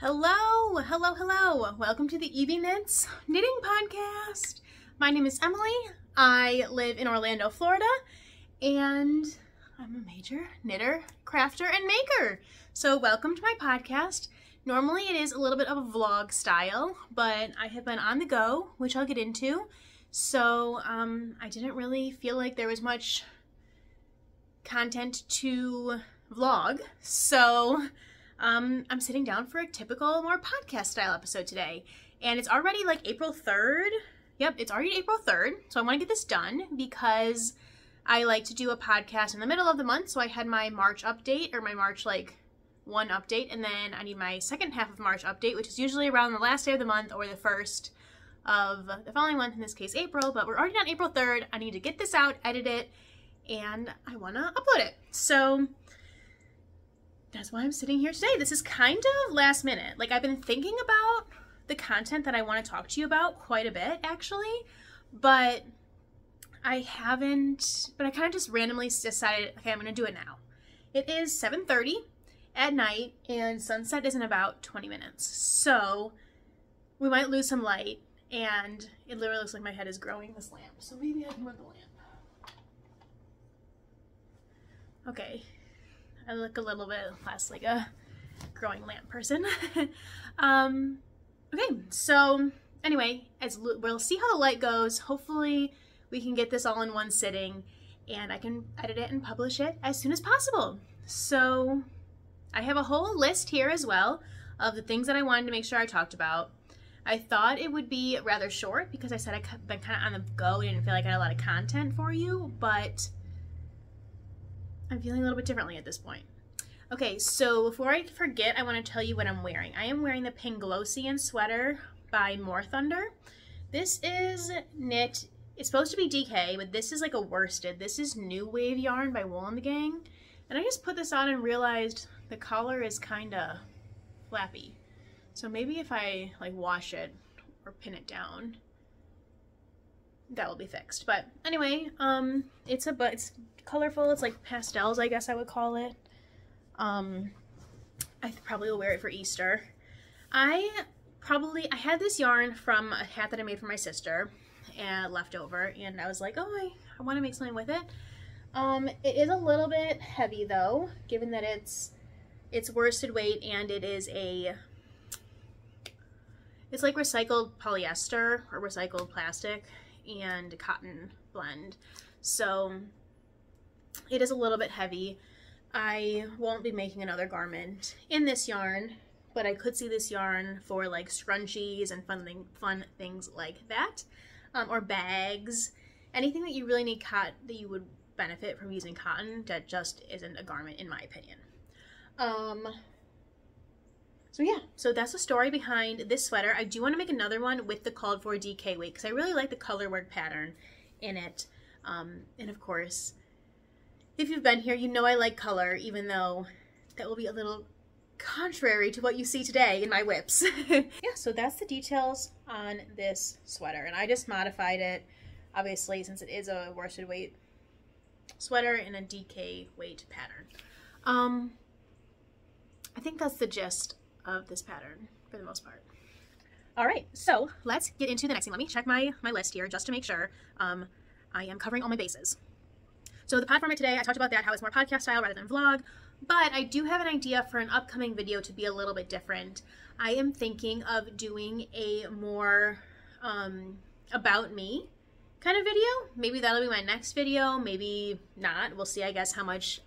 Hello, hello, hello. Welcome to the EB Knits Knitting Podcast. My name is Emily. I live in Orlando, Florida, and I'm a major knitter, crafter, and maker. So welcome to my podcast. Normally it is a little bit of a vlog style, but I have been on the go, which I'll get into. So I didn't really feel like there was much content to vlog. So I'm sitting down for a typical, more podcast style episode today. And it's already like April 3rd. Yep, it's already April 3rd. So I want to get this done because I like to do a podcast in the middle of the month. So I had my March update, or my March 1 update. And then I need my second half of March update, which is usually around the last day of the month or the first of the following month, in this case April. But we're already on April 3rd. I need to get this out, edit it, and I want to upload it. So that's why I'm sitting here today. This is kind of last minute. Like, I've been thinking about the content that I want to talk to you about quite a bit, actually, but I kind of just randomly decided, okay, I'm going to do it now. It is 7:30 at night, and sunset is in about 20 minutes. So we might lose some light, and it literally looks like my head is growing this lamp. So maybe I can move the lamp. Okay. I look a little bit less like a growing lamp person. Okay, so anyway, we'll see how the light goes. Hopefully we can get this all in one sitting and I can edit it and publish it as soon as possible. So I have a whole list here as well of the things that I wanted to make sure I talked about. I thought it would be rather short because I said I've been kind of on the go and didn't feel like I had a lot of content for you, but I'm feeling a little bit differently at this point. Okay, so before I forget, I want to tell you what I'm wearing. I am wearing the Penglosian sweater by More Thunder. This is knit, it's supposed to be DK, but this is like a worsted. This is New Wave yarn by Wool and the Gang. And I just put this on and realized the collar is kind of flappy. So maybe if I wash it or pin it down, that will be fixed. But anyway, it's colorful. It's like pastels, I guess I would call it. I probably will wear it for Easter. I had this yarn from a hat that I made for my sister and left over, and I was like, oh, I want to make something with it. It is a little bit heavy though, given that it's worsted weight, and it's like recycled polyester or recycled plastic and cotton blend. So it is a little bit heavy. I won't be making another garment in this yarn, but I could see this yarn for like scrunchies and fun things like that, or bags, anything that you really need that you would benefit from using cotton that just isn't a garment, in my opinion. So yeah, so that's the story behind this sweater. I do want to make another one with the called for DK weight because I really like the color work pattern in it. And of course, if you've been here, you know I like color, even though that will be a little contrary to what you see today in my whips. Yeah, so that's the details on this sweater. And I just modified it, obviously, since it is a worsted weight sweater in a DK weight pattern. I think that's the gist of this pattern for the most part. All right, so let's get into the next thing. Let me check my list here just to make sure I am covering all my bases. So the pod format today, I talked about that, how it's more podcast style rather than vlog, but I do have an idea for an upcoming video to be a little bit different. I am thinking of doing a more about me kind of video. Maybe that'll be my next video, maybe not. We'll see, I guess, how much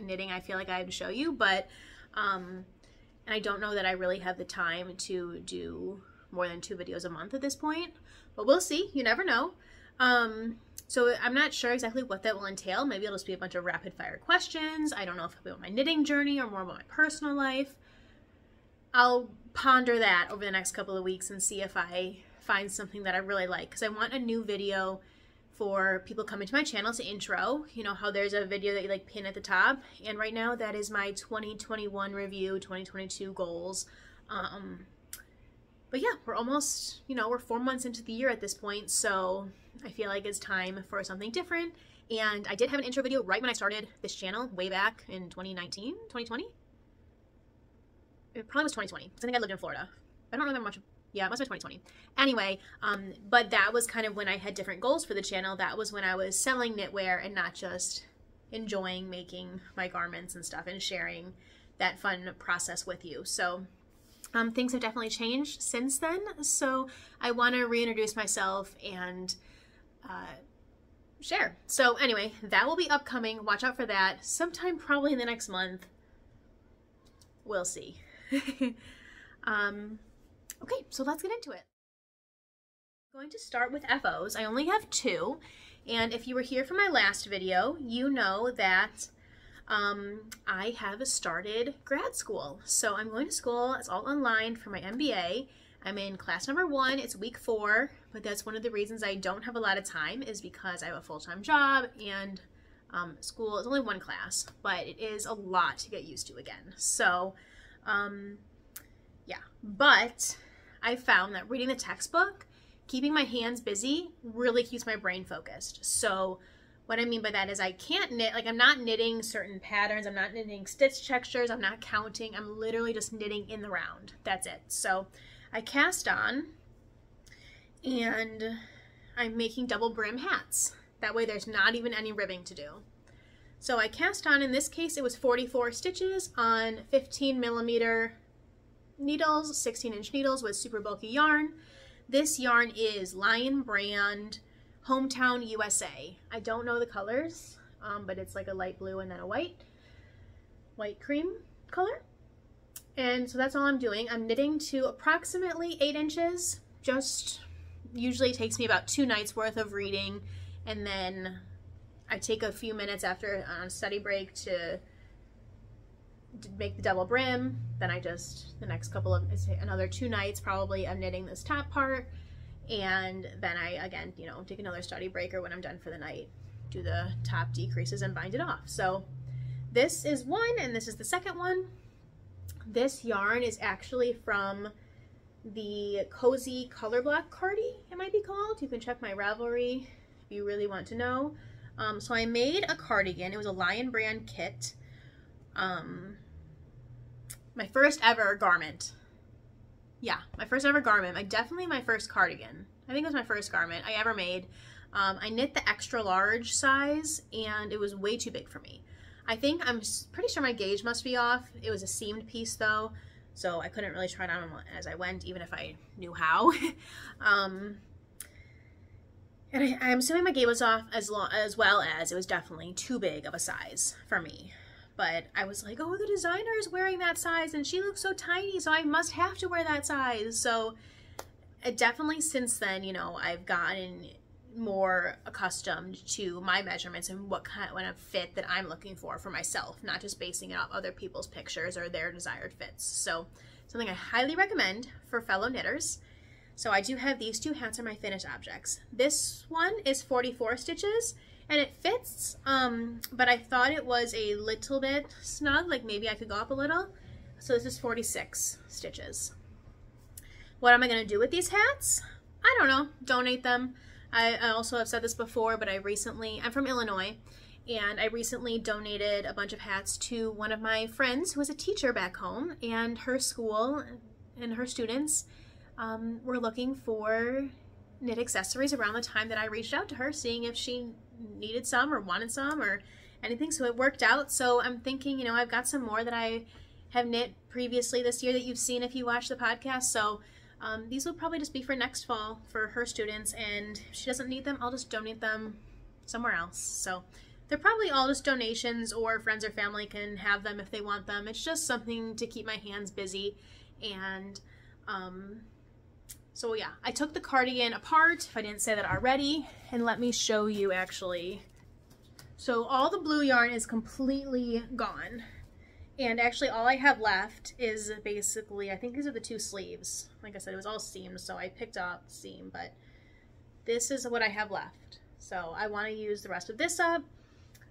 knitting I feel like I have to show you, but and I don't know that I really have the time to do more than 2 videos a month at this point, but we'll see. You never know. So I'm not sure exactly what that will entail. Maybe it'll just be a bunch of rapid fire questions. I don't know if it'll be about my knitting journey or more about my personal life. I'll ponder that over the next couple of weeks and see if I find something that I really like, because I want a new video for people coming to my channel to intro. You know how there's a video that you pin at the top, and right now that is my 2021 review, 2022 goals. But yeah, we're almost, we're 4 months into the year at this point, so I feel like it's time for something different. And I did have an intro video right when I started this channel way back in 2019, 2020? it probably was 2020, because I think I lived in Florida. I don't remember much. Yeah, it must have been 2020. Anyway, but that was kind of when I had different goals for the channel. That was when I was selling knitwear and not just enjoying making my garments and stuff and sharing that fun process with you. So things have definitely changed since then. So I want to reintroduce myself and share. So anyway, that will be upcoming. Watch out for that sometime probably in the next month. We'll see. Okay, so let's get into it. I'm going to start with FOs. I only have 2, and if you were here for my last video, you know that I have started grad school. So I'm going to school. It's all online for my MBA. I'm in class number 1. It's week 4, but that's one of the reasons I don't have a lot of time is because I have a full-time job and school is only 1 class, but it is a lot to get used to again. So yeah, but I found that reading the textbook, keeping my hands busy, really keeps my brain focused. So what I mean by that is I can't knit, like I'm not knitting certain patterns, I'm not knitting stitch textures, I'm not counting, I'm literally just knitting in the round. That's it. So I cast on and I'm making double brim hats. That way there's not even any ribbing to do. So I cast on, in this case it was 44 stitches on 15mm needles, 16-inch needles with super bulky yarn. This yarn is Lion brand Hometown USA. I don't know the colors, but it's like a light blue and then a white cream color. And so that's all I'm doing. I'm knitting to approximately 8 inches. Just usually takes me about 2 nights worth of reading, and then I take a few minutes after on a study break to make the double brim. Then I just, the next couple of, another 2 nights probably, I'm knitting this top part, and then I, again, you know, take another study break, or when I'm done for the night, do the top decreases and bind it off. So this is one, and this is the second one. This yarn is actually from the Cozy Color Block Cardi, it might be called. You can check my Ravelry if you really want to know. So I made a cardigan. It was a Lion brand kit. My first ever garment. Yeah, my first ever garment. Definitely my first cardigan. I think it was my first garment I ever made. I knit the extra large size, and it was way too big for me. I'm pretty sure my gauge must be off. It was a seamed piece though, so I couldn't really try it on as I went, even if I knew how. And I'm assuming my gauge was off as well as it was definitely too big of a size for me. But I was like, oh, the designer is wearing that size and she looks so tiny, so I must have to wear that size. So definitely since then, you know, I've gotten more accustomed to my measurements and what kind of fit that I'm looking for myself, not just basing it off other people's pictures or their desired fits. So something I highly recommend for fellow knitters. So I do have these 2 hats are my finished objects. This one is 44 stitches and it fits, but I thought it was a little bit snug, like maybe I could go up a little. So this is 46 stitches. What am I gonna do with these hats? I don't know, donate them. I also have said this before, but I'm from Illinois, and I recently donated a bunch of hats to one of my friends who was a teacher back home, and her school and her students were looking for knit accessories around the time that I reached out to her, seeing if she needed some or wanted some or anything. So it worked out. So I'm thinking, you know, I've got some more that I have knit previously this year that you've seen if you watch the podcast. So these will probably just be for next fall for her students, and if she doesn't need them, I'll just donate them somewhere else. So they're probably all just donations, or friends or family can have them if they want them. It's just something to keep my hands busy. And so yeah, I took the cardigan apart, if I didn't say that already, and let me show you actually. So all the blue yarn is completely gone. And actually all I have left is basically, I think these are the 2 sleeves. Like I said, it was all seamed, so I picked up seam, but this is what I have left. So I want to use the rest of this up,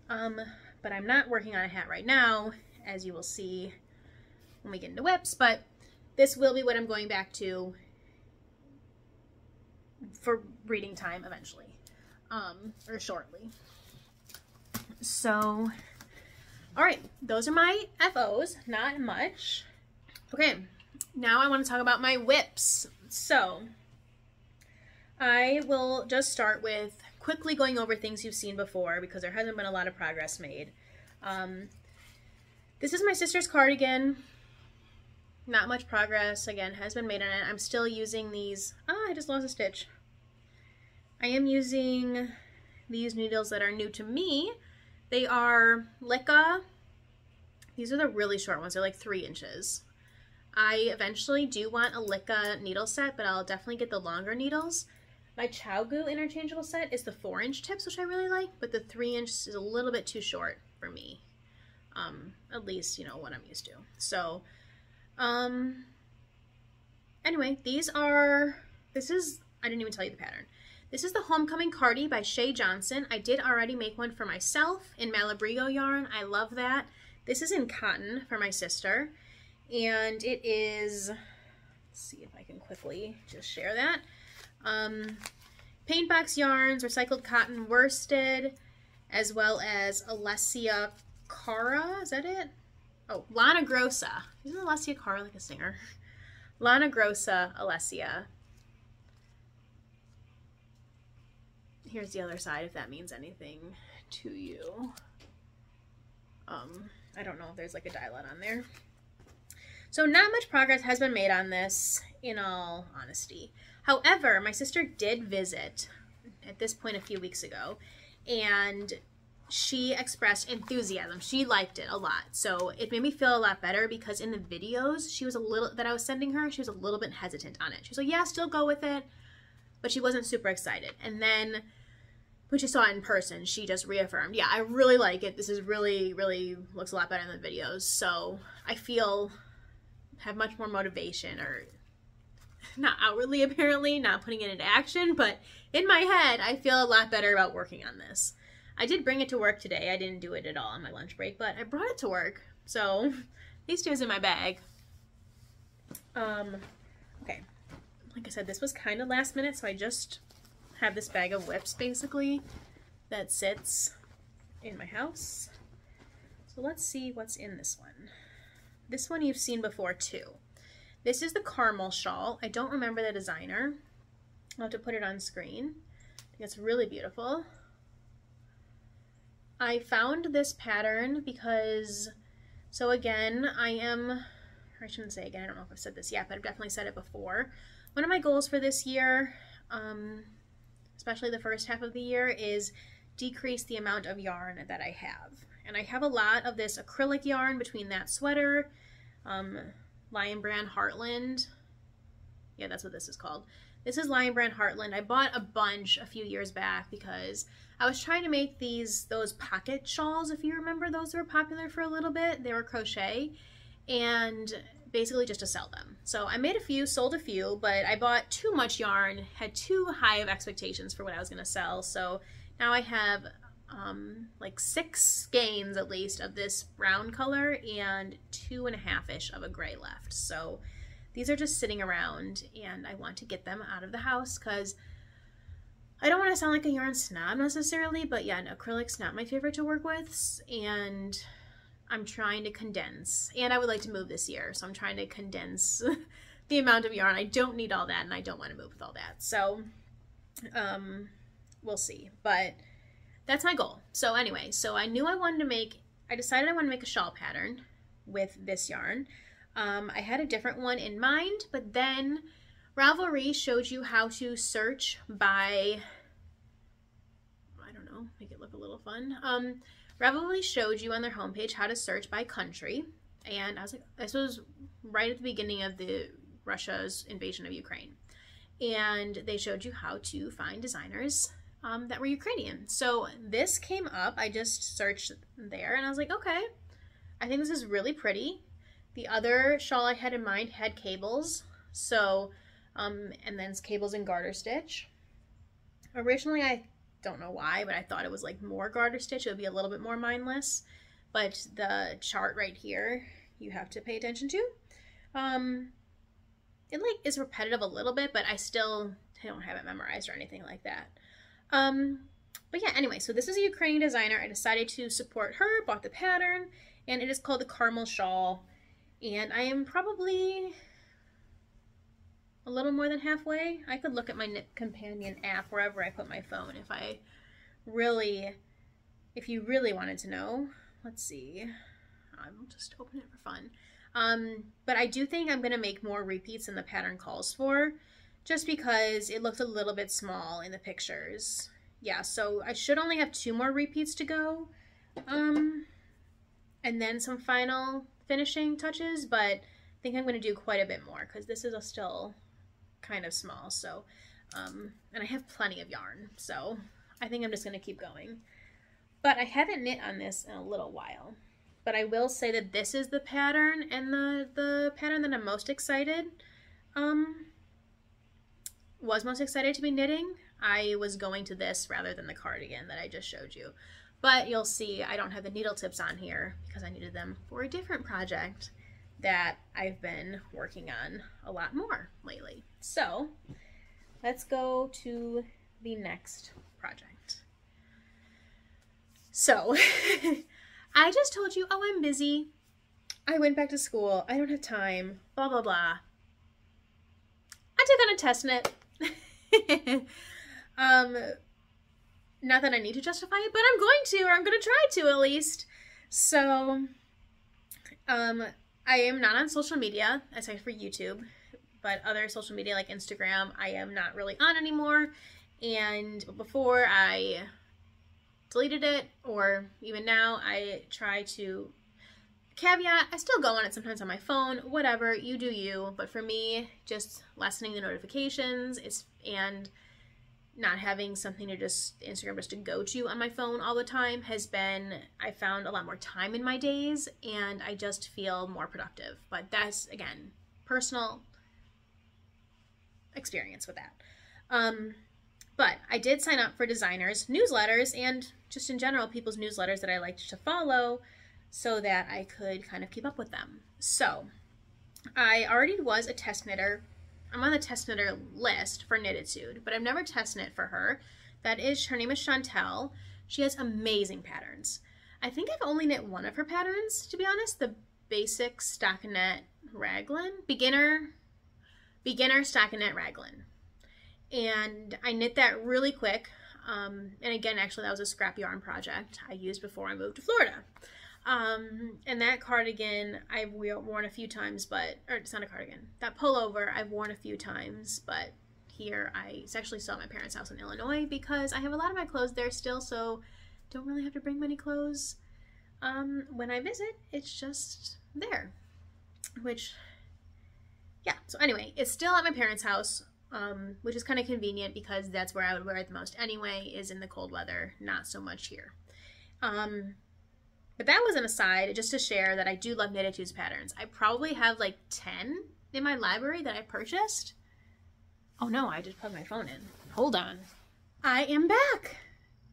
but I'm not working on a hat right now, as you will see when we get into whips, but this will be what I'm going back to for reading time eventually, or shortly. So all right, those are my FOs, not much. Okay, now I want to talk about my whips. So I will just start with quickly going over things you've seen before because there hasn't been a lot of progress made. This is my sister's cardigan. Not much progress, again, has been made on it. I'm still using these. I just lost a stitch. I am using these needles that are new to me. They are Licka. These are the really short ones. They're like 3 inches. I eventually do want a Licka needle set, but I'll definitely get the longer needles. My ChowGoo interchangeable set is the 4-inch tips, which I really like, but the 3-inch is a little bit too short for me. At least, you know, what I'm used to. So, anyway, I didn't even tell you the pattern. This is the Homecoming Cardi by Shay Johnson. I did already make one for myself in Malabrigo yarn. I love that. This is in cotton for my sister. And it is, let's see if I can quickly just share that. Paintbox yarns, recycled cotton worsted, as well as Alessia Cara, is that it? Oh, Lana Grossa. Isn't Alessia Cara like a singer? Lana Grossa, Alessia. Here's the other side if that means anything to you. I don't know if there's like a die-let on there. So not much progress has been made on this, in all honesty. However, my sister did visit at this point a few weeks ago, and she expressed enthusiasm. She liked it a lot. So it made me feel a lot better because in the videos that I was sending her, she was a little bit hesitant on it. She was like, yeah, still go with it, but she wasn't super excited. And then when she saw it in person, she just reaffirmed, yeah, I really like it. This is really, really looks a lot better in the videos. So I have much more motivation, or not outwardly apparently, not putting it into action, but in my head, I feel a lot better about working on this. I did bring it to work today. I didn't do it at all on my lunch break, but I brought it to work. So these 2 is in my bag. Okay. Like I said, this was kind of last minute, so I just have this bag of whips basically that sits in my house. So let's see what's in this one. This one you've seen before too. This is the Caramel Shawl. I don't remember the designer. I'll have to put it on screen. I think it's really beautiful. I found this pattern because, so again, I shouldn't say again, I don't know if I've said this yet, but I've definitely said it before. One of my goals for this year, especially the first half of the year, is decrease the amount of yarn that I have. And I have a lot of this acrylic yarn between that sweater, Lion Brand Heartland. Yeah, that's what this is called. This is Lion Brand Heartland. I bought a bunch a few years back because I was trying to make those pocket shawls, if you remember. Those were popular for a little bit. They were crochet, and basically just to sell them. So I made a few, sold a few, but I bought too much yarn, had too high of expectations for what I was going to sell. So now I have like 6 skeins at least of this brown color and 2.5-ish of a gray left. So these are just sitting around, and I want to get them out of the house because I don't want to sound like a yarn snob necessarily, but yeah, acrylic's not my favorite to work with, and I'm trying to condense. And I would like to move this year, so I'm trying to condense the amount of yarn. I don't need all that, and I don't want to move with all that. So we'll see, but that's my goal. So anyway, so I decided I wanted to make a shawl pattern with this yarn. I had a different one in mind, but then Ravelry showed you how to search by, I don't know, make it look a little fun. Ravelry showed you on their homepage how to search by country, and I was like, this was right at the beginning of Russia's invasion of Ukraine, and they showed you how to find designers that were Ukrainian. So this came up, I just searched there, and I was like, okay, I think this is really pretty. The other shawl I had in mind had cables, so, and then cables and garter stitch. Originally, I don't know why, but I thought it was like more garter stitch. It would be a little bit more mindless, but the chart right here, you have to pay attention to. It like is repetitive a little bit, but I don't have it memorized or anything like that. But yeah, anyway, so this is a Ukrainian designer. I decided to support her, bought the pattern, and it is called the Caramel Shawl. And I am probably a little more than halfway. I could look at my Knit Companion app wherever I put my phone if you really wanted to know. Let's see. I'll just open it for fun. But I do think I'm going to make more repeats than the pattern calls for, just because it looked a little bit small in the pictures. Yeah, so I should only have 2 more repeats to go. And then some final finishing touches, but I think I'm going to do quite a bit more because this is still kind of small. So, and I have plenty of yarn, so I think I'm just going to keep going. But I haven't knit on this in a little while. But I will say that this is the pattern, and the pattern that I'm most excited, was most excited to be knitting. I was going to this rather than the cardigan that I just showed you. But you'll see I don't have the needle tips on here because I needed them for a different project that I've been working on a lot more lately. So let's go to the next project. So I just told you, oh, I'm busy. I went back to school. I don't have time. Blah, blah, blah. I took on a test knit. Not that I need to justify it, but I'm going to, or I'm going to try to at least. So, I am not on social media, aside for YouTube, but other social media like Instagram, I am not really on anymore. And before I deleted it, or even now, I try to caveat, I still go on it sometimes on my phone, whatever, you do you, but for me, just lessening the notifications and not having something to Instagram just to go to on my phone all the time has been, I found a lot more time in my days, and I just feel more productive. But that's, again, personal experience with that. But I did sign up for designers' newsletters, and just in general, people's newsletters that I liked to follow so that I could kind of keep up with them. So I already was a test knitter. I'm on the test knitter list for Knitatude, but I've never test knit for her. Her name is Chantel. She has amazing patterns. I think I've only knit one of her patterns, to be honest, the basic stockinette raglan, beginner stockinette raglan. And I knit that really quick. And again, actually, that was a scrap yarn project I used before I moved to Florida. And that cardigan I've worn a few times, or it's not a cardigan, that pullover I've worn a few times, but here it's actually still at my parents' house in Illinois because I have a lot of my clothes there still, so don't really have to bring many clothes when I visit. It's just there, which, yeah. So anyway, it's still at my parents' house, which is kind of convenient because that's where I would wear it the most anyway, is in the cold weather, not so much here. But that was an aside, just to share that I do love Knitatude's patterns. I probably have like 10 in my library that I purchased. Oh no, I just plugged my phone in. Hold on. I am back.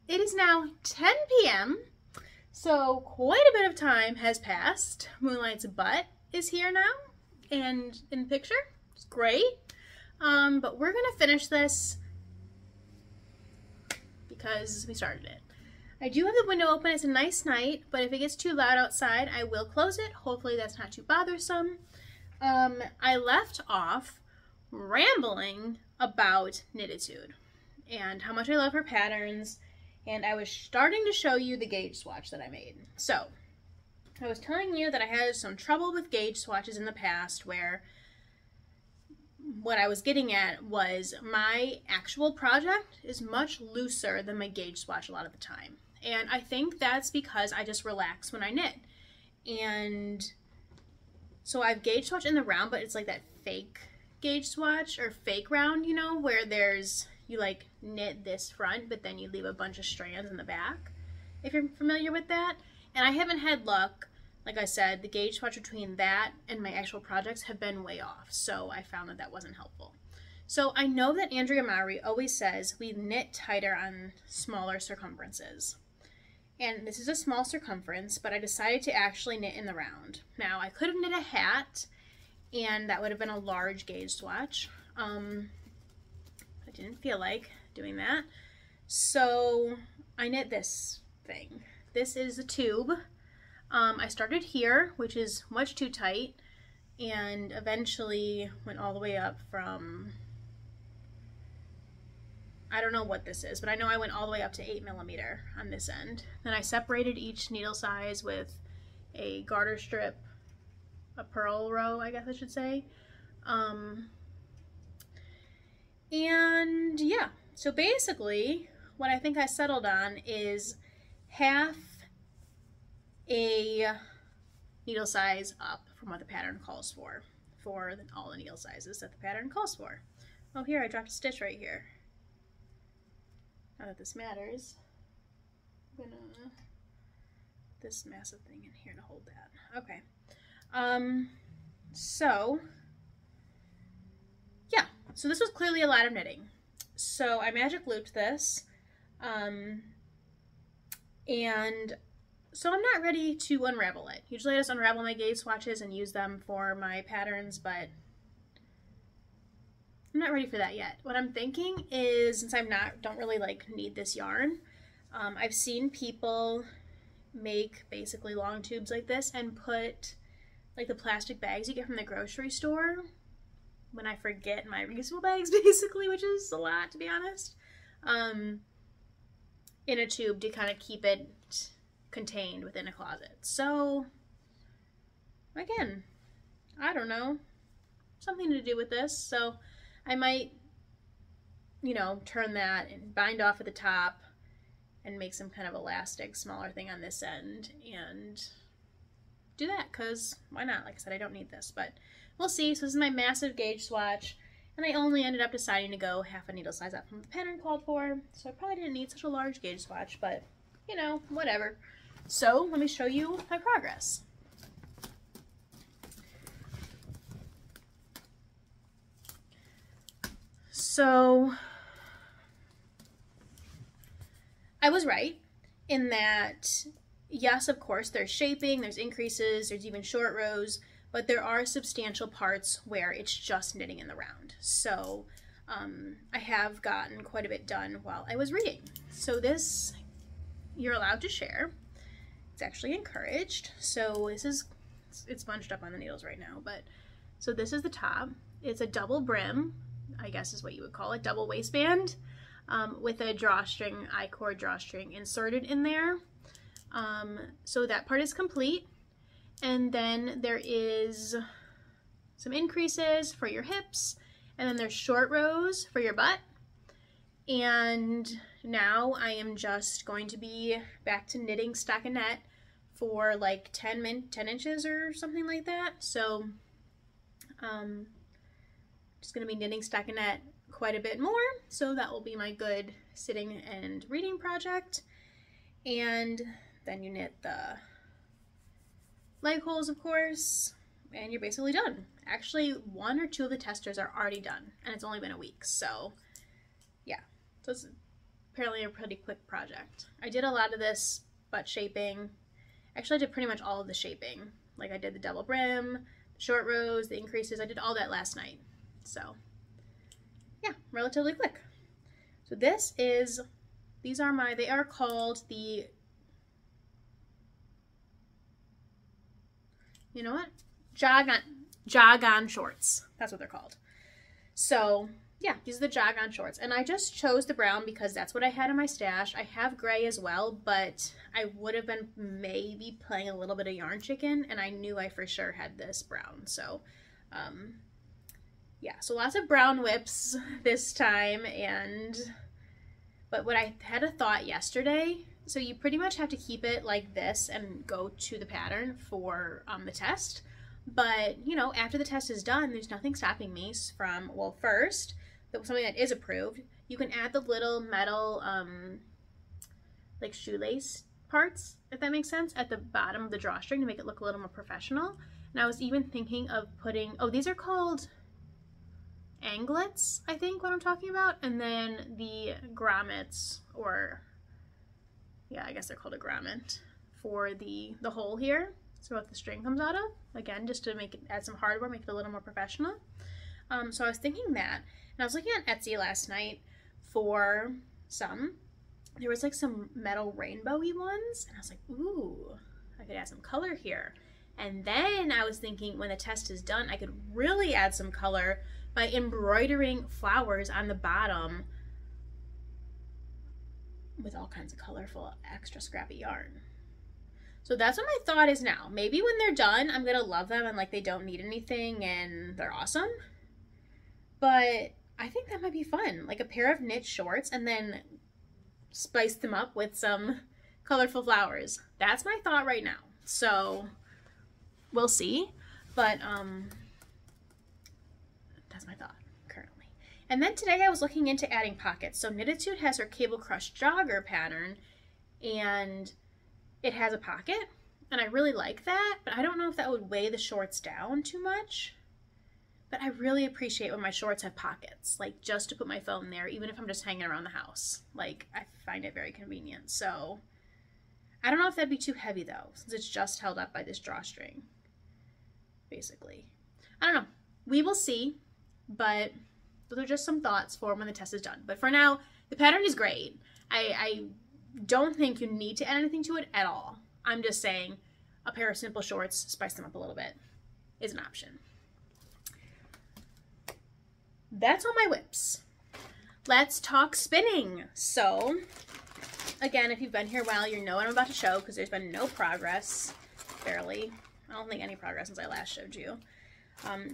It is now 10 p.m. So quite a bit of time has passed. Moonlight's butt is here now and in the picture. It's great. But we're gonna finish this because we started it. I do have the window open. It's a nice night, but if it gets too loud outside, I will close it. Hopefully that's not too bothersome. I left off rambling about Knitatude and how much I love her patterns, and I was starting to show you the gauge swatch that I made. So, I was telling you that I had some trouble with gauge swatches in the past where what I was getting at was my actual project is much looser than my gauge swatch a lot of the time. And I think that's because I just relax when I knit. And so I've gauge swatched in the round, but it's like that fake gauge swatch or fake round, you know, where you like knit this front, but then you leave a bunch of strands in the back, if you're familiar with that. And I haven't had luck. Like I said, the gauge swatch between that and my actual projects have been way off, so I found that that wasn't helpful. So I know that Andrea Mowry always says we knit tighter on smaller circumferences. And this is a small circumference, but I decided to actually knit in the round. Now, I could have knit a hat, and that would have been a large gauge swatch. I didn't feel like doing that. So I knit this thing. This is a tube. I started here, which is much too tight. and eventually went all the way up from, I don't know what this is, but I know I went all the way up to 8mm on this end. Then I separated each needle size with a garter strip, a purl row, I guess I should say. And yeah, so basically what I think I settled on is half a needle size up from what the pattern calls for all the needle sizes that the pattern calls for. Oh, here I dropped a stitch right here. Not that this matters. I'm gonna this massive thing in here to hold that. Okay. So yeah, so this was clearly a lot of knitting. So I magic looped this, and so I'm not ready to unravel it. Usually I just unravel my gauge swatches and use them for my patterns, but I'm not ready for that yet. What I'm thinking is, since don't really like need this yarn, I've seen people make basically long tubes like this and put like the plastic bags you get from the grocery store when I forget my reusable bags, basically, which is a lot, to be honest, in a tube to kind of keep it contained within a closet. So again, I don't know, something to do with this. So I might, you know, turn that and bind off at the top and make some kind of elastic smaller thing on this end and do that, because why not? Like I said, I don't need this, but we'll see. So this is my massive gauge swatch, and I only ended up deciding to go half a needle size up from the pattern called for, so I probably didn't need such a large gauge swatch, but you know, whatever. So let me show you my progress. So I was right in that, yes, of course, there's shaping, there's increases, there's even short rows, but there are substantial parts where it's just knitting in the round. So I have gotten quite a bit done while I was reading. So this, you're allowed to share. It's actually encouraged. So this is, it's bunched up on the needles right now, but so this is the top. It's a double brim, I guess is what you would call it, double waistband, with a drawstring, I-cord drawstring inserted in there. So that part is complete. And then there is some increases for your hips, and then there's short rows for your butt. And now I am just going to be back to knitting stockinette for like 10 inches or something like that. So just going to be knitting stockinette quite a bit more. So that will be my good sitting and reading project. And then you knit the leg holes, of course, and you're basically done. Actually, 1 or 2 of the testers are already done, and it's only been a week, so yeah. So it's apparently a pretty quick project. I did a lot of this butt shaping. Actually, I did pretty much all of the shaping. Like I did the double brim, the short rows, the increases. I did all that last night. So yeah, relatively quick. So this is, these are my, they are called the, you know what? Jog on shorts. That's what they're called. So yeah, these are the jog on shorts. And I just chose the brown because that's what I had in my stash. I have gray as well, but I would have been maybe playing a little bit of yarn chicken, and I knew I for sure had this brown. So yeah, so lots of brown whips this time. But what I had a thought yesterday, so you pretty much have to keep it like this and go to the pattern for the test. But, you know, after the test is done, there's nothing stopping me from, well, first, something that is approved, you can add the little metal, like shoelace parts, if that makes sense, at the bottom of the drawstring to make it look a little more professional. And I was even thinking of putting, oh, these are called anglets, I think, what I'm talking about. And then the grommets, or yeah, I guess they're called a grommet, for the hole here. So what the string comes out of, again, just to make it, add some hardware, make it a little more professional. So I was thinking that, and I was looking at Etsy last night for some. There was like some metal rainbowy ones, and I was like, ooh, I could add some color here. And then I was thinking when the test is done, I could really add some color by embroidering flowers on the bottom with all kinds of colorful extra scrappy yarn. So that's what my thought is now. Maybe when they're done, I'm gonna love them and like they don't need anything and they're awesome. But I think that might be fun. Like a pair of knit shorts and then spice them up with some colorful flowers. That's my thought right now. So we'll see. But that's my thought currently. And then today I was looking into adding pockets. So Knitatude has her cable crush jogger pattern and it has a pocket and I really like that, but I don't know if that would weigh the shorts down too much. But I really appreciate when my shorts have pockets, like just to put my phone there, even if I'm just hanging around the house. Like I find it very convenient. So I don't know if that'd be too heavy though, since it's just held up by this drawstring, basically. I don't know. We will see, but those are just some thoughts for when the test is done. But for now, the pattern is great. I don't think you need to add anything to it at all. I'm just saying a pair of simple shorts, spice them up a little bit, is an option. That's all my whips. Let's talk spinning. So, again, if you've been here a while, you know what I'm about to show because there's been no progress, barely. I don't think any progress since I last showed you.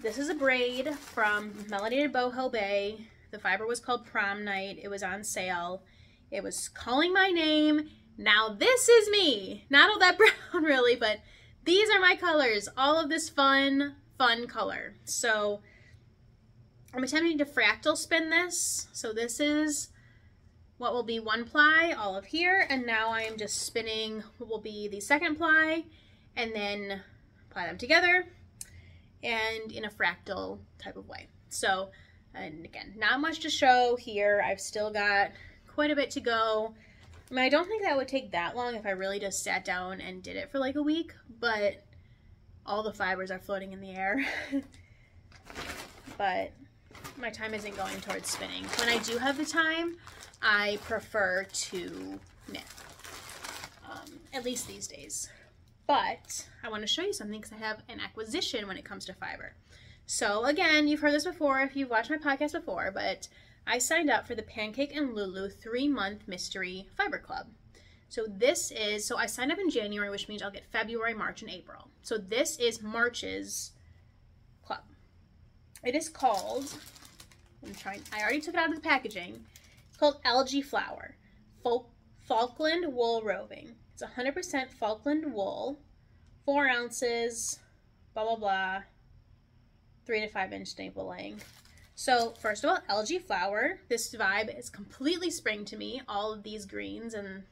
This is a braid from Melanated Boho Bay. The fiber was called Prom Night. It was on sale. It was calling my name. Now this is me. Not all that brown really, but these are my colors. All of this fun color. So I'm attempting to fractal spin this. So this is what will be one ply, all of here. And now I am just spinning what will be the second ply and then ply them together and in a fractal type of way. So, and again, not much to show here. I've still got quite a bit to go. I mean, I don't think that would take that long if I really just sat down and did it for like a week, but all the fibers are floating in the air. But my time isn't going towards spinning. When I do have the time, I prefer to knit, at least these days. But I want to show you something because I have an acquisition when it comes to fiber. So again, you've heard this before if you've watched my podcast before, but I signed up for the Pancake and Lulu 3-month mystery fiber club. So this is, so I signed up in January, which means I'll get February, March, and April. So this is March's club. It is called, I already took it out of the packaging. It's called Algae Flower, Falkland Wool Roving. It's 100% Falkland wool, 4 ounces, blah, blah, blah, 3 to 5 inch staple length. So first of all, Algae Flower. This vibe is completely spring to me. All of these greens and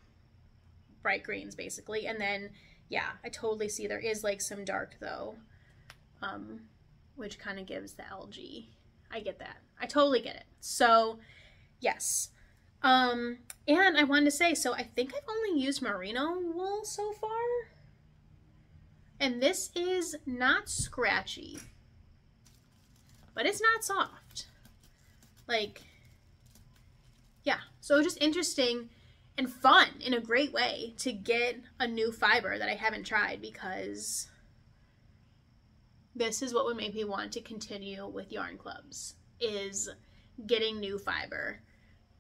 bright greens basically. And then, yeah, I totally see there is like some dark though, which kind of gives the algae. I get that. I totally get it. So yes. And I wanted to say, so I think I've only used merino wool so far. And this is not scratchy, but it's not soft. Like, yeah. So just interesting and fun in a great way to get a new fiber that I haven't tried, because this is what would make me want to continue with yarn clubs, is getting new fiber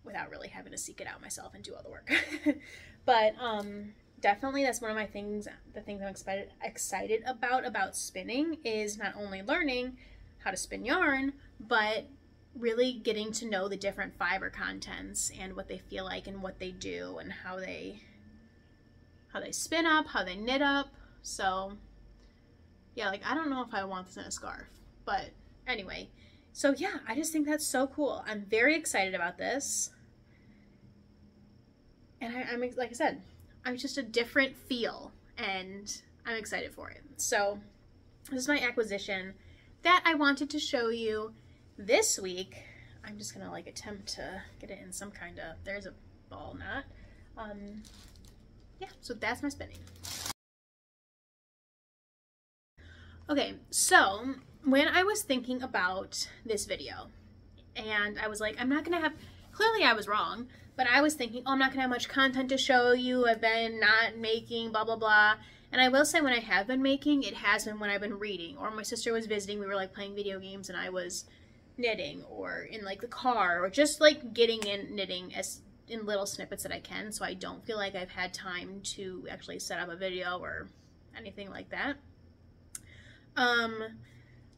without really having to seek it out myself and do all the work. But definitely that's one of my things, the things I'm excited about spinning, is not only learning how to spin yarn, but really getting to know the different fiber contents and what they feel like and what they do and how they spin up, how they knit up. So yeah, like I don't know if I want this in a scarf, but anyway. So yeah, I just think that's so cool. I'm very excited about this. And I'm like I said, I'm just a different feel and I'm excited for it. So this is my acquisition that I wanted to show you this week. I'm just gonna like attempt to get it in some kind of, there's a ball knot. Yeah, so that's my spinning. Okay, so when I was thinking about this video, and I was like, I'm not gonna have, clearly I was wrong, but I was thinking, oh, I'm not gonna have much content to show you, I've been not making blah blah blah, And I will say when I have been making, it has been when I've been reading, or my sister was visiting, we were like playing video games and I was knitting, or in like the car, or just like getting in knitting as in little snippets that I can, so I don't feel like I've had time to actually set up a video or anything like that.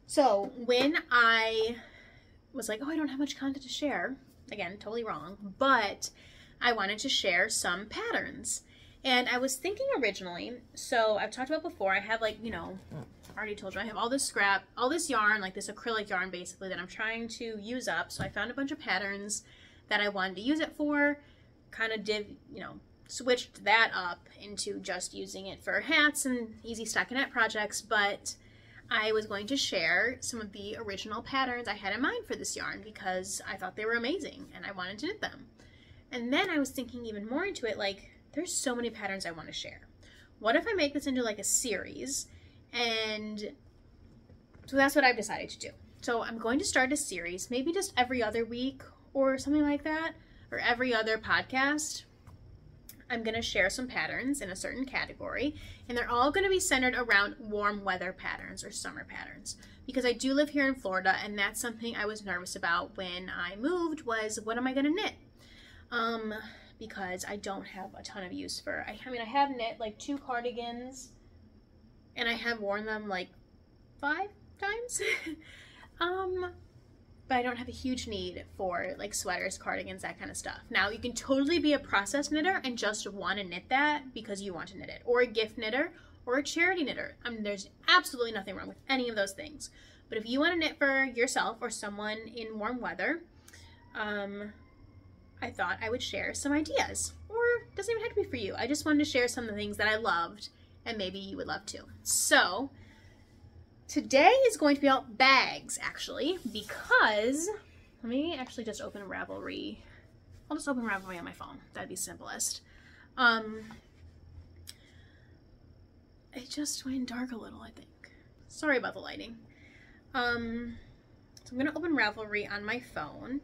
So when I was like, oh, I don't have much content to share, again, totally wrong, but I wanted to share some patterns. And I was thinking originally, so I've talked about before, I have like, you know, I already told you, I have all this scrap, all this yarn, like this acrylic yarn basically that I'm trying to use up. So I found a bunch of patterns that I wanted to use it for, kind of switched that up into just using it for hats and easy stockinette projects, but I was going to share some of the original patterns I had in mind for this yarn because I thought they were amazing and I wanted to knit them. And then I was thinking even more into it, like, there's so many patterns I want to share. What if I make this into like a series? And so that's what I've decided to do. So I'm going to start a series, maybe just every other week or something like that, or every other podcast. I'm going to share some patterns in a certain category, and they're all going to be centered around warm weather patterns or summer patterns, because I do live here in Florida, and that's something I was nervous about when I moved, was what am I going to knit? Because I don't have a ton of use for, I mean, I have knit like 2 cardigans, and I have worn them like 5 times, but I don't have a huge need for like sweaters, cardigans, that kind of stuff. Now, you can totally be a process knitter and just want to knit that because you want to knit it, or a gift knitter, or a charity knitter. I mean, there's absolutely nothing wrong with any of those things. But if you want to knit for yourself or someone in warm weather, I thought I would share some ideas, or it doesn't even have to be for you. I just wanted to share some of the things that I loved and maybe you would love too. So today is going to be about bags, actually, because let me actually just open Ravelry. I'll just open Ravelry on my phone. That'd be simplest. It just went dark a little, I think. Sorry about the lighting. So I'm going to open Ravelry on my phone,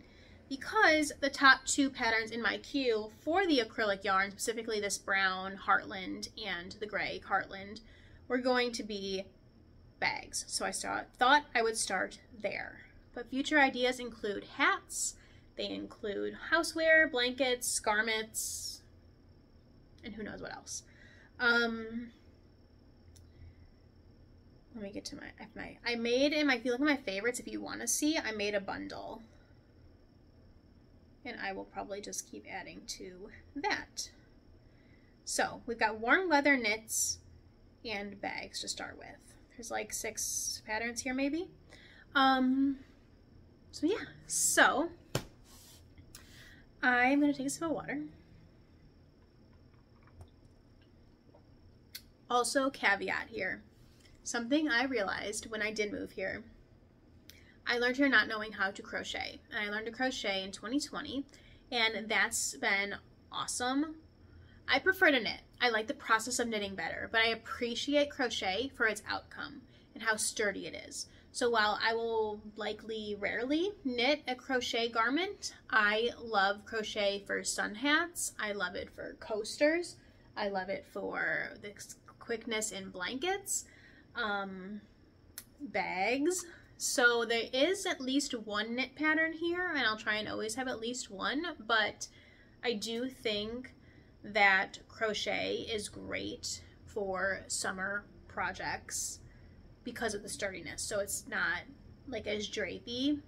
because the top 2 patterns in my queue for the acrylic yarn, specifically this brown Heartland and the gray Heartland, were going to be bags. So I thought I would start there. But future ideas include hats, they include houseware, blankets, garments, and who knows what else. Let me get to I made, if you look at my favorites, if you want to see, I made a bundle. And I will probably just keep adding to that. So we've got warm weather knits and bags to start with. There's like 6 patterns here maybe. So yeah, so I'm gonna take a sip of water. Also, caveat here, something I realized when I did move here. I learned here not knowing how to crochet, and I learned to crochet in 2020, and that's been awesome. I prefer to knit. I like the process of knitting better, but I appreciate crochet for its outcome and how sturdy it is. So while I will likely rarely knit a crochet garment, I love crochet for sun hats. I love it for coasters. I love it for the quickness in blankets, bags. So there is at least 1 knit pattern here, and I'll try and always have at least 1, but I do think that crochet is great for summer projects because of the sturdiness. So it's not like as drapey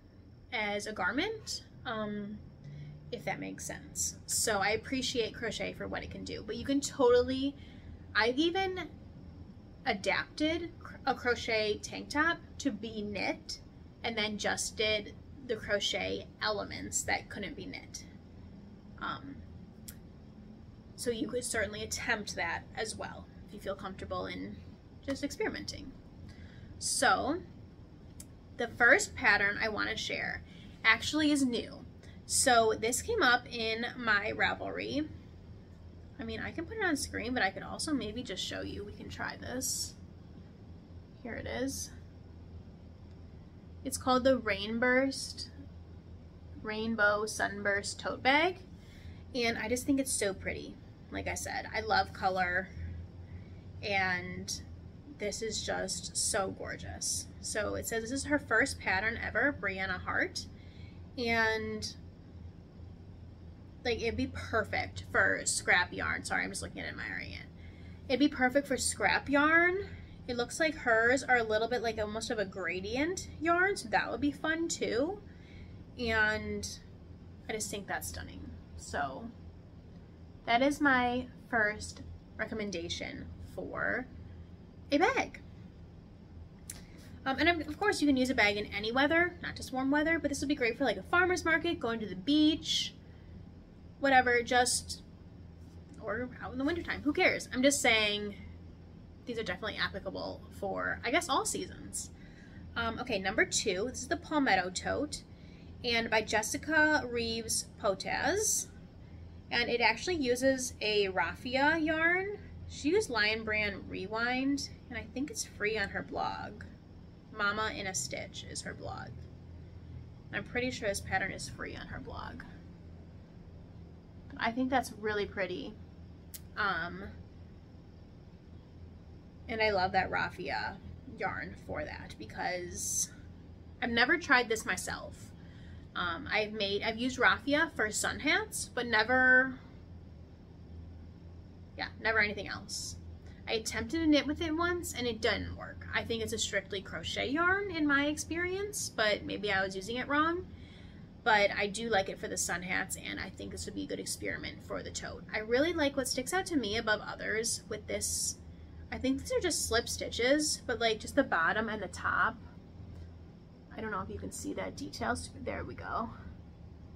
as a garment, if that makes sense. So I appreciate crochet for what it can do, but you can totally, I've even adapted a crochet tank top to be knit and then just did the crochet elements that couldn't be knit. So you could certainly attempt that as well if you feel comfortable in just experimenting. So the first pattern I want to share actually is new. So this came up in my Ravelry. I mean, I can put it on screen, but I could also maybe just show you. We can try this. Here it is. It's called the Rainbow Sunburst Tote Bag, and I just think it's so pretty. Like I said, I love color, and this is just so gorgeous. So it says this is her first pattern ever, Briana Hart, and like it'd be perfect for scrap yarn. Sorry, I'm just looking at it, admiring it. It'd be perfect for scrap yarn. It looks like hers are a little bit like almost of a gradient yarn, so that would be fun too. And I just think that's stunning. So that is my first recommendation for a bag. And of course you can use a bag in any weather, not just warm weather, but this would be great for like a farmer's market, going to the beach, whatever, or out in the wintertime, who cares? I'm just saying these are definitely applicable for, I guess, all seasons. Okay, number 2, this is the Palmetto Tote, and by Jessica Reeves Potez, and it actually uses a raffia yarn. She used Lion Brand Rewind, and I think it's free on her blog. Mama in a Stitch is her blog. I'm pretty sure this pattern is free on her blog. I think that's really pretty. And I love that raffia yarn for that because I've never tried this myself. I've used raffia for sun hats, but never anything else. I attempted to knit with it once and it didn't work. I think it's a strictly crochet yarn in my experience, but maybe I was using it wrong. But I do like it for the sun hats, and I think this would be a good experiment for the tote. I really like what sticks out to me above others with this. I think these are just slip stitches, but like just the bottom and the top. I don't know if you can see that details. There we go.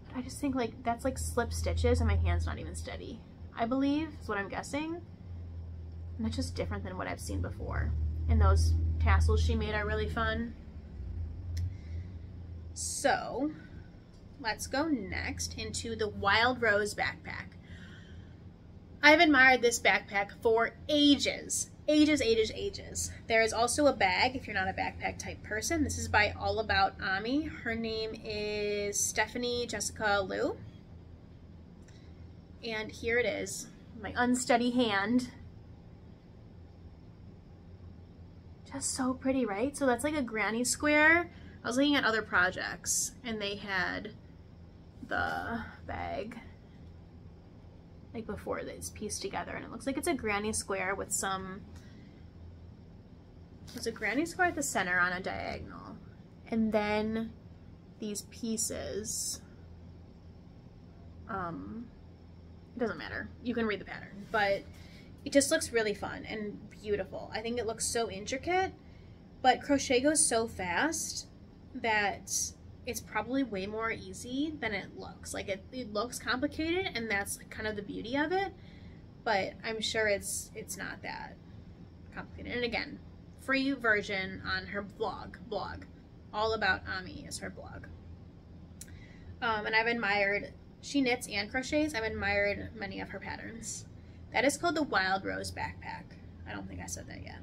But I just think like that's like slip stitches and my hand's not even steady, I believe is what I'm guessing. And that's just different than what I've seen before. And those tassels she made are really fun. So let's go next into the Wild Rose backpack. I've admired this backpack for ages. Ages. There is also a bag if you're not a backpack type person. This is by All About Ami. Her name is Stephanie Jessica Liu. And here it is, my unsteady hand. Just so pretty, right? So that's like a granny square. I was looking at other projects and they had the bag like before this pieced together, and it looks like it's a granny square with some, it's a granny square at the center on a diagonal, and then these pieces, it doesn't matter, you can read the pattern, but it just looks really fun and beautiful. I think it looks so intricate, but crochet goes so fast that it's probably way more easy than it looks. Like it looks complicated, and that's kind of the beauty of it, but I'm sure it's not that complicated. And again, free version on her blog. All About Ami is her blog. And I've admired, she knits and crochets. I've admired many of her patterns. That is called the Wild Rose backpack. I don't think I said that yet.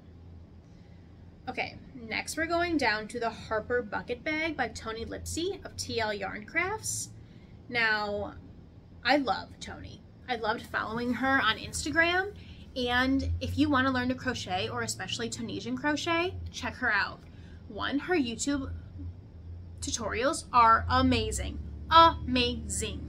Okay, next we're going down to the Harper Bucket Bag by Tony Lipsy of TL Yarn Crafts. Now, I love Tony. I loved following her on Instagram, and if you want to learn to crochet, or especially Tunisian crochet, check her out. One, her YouTube tutorials are amazing. Amazing.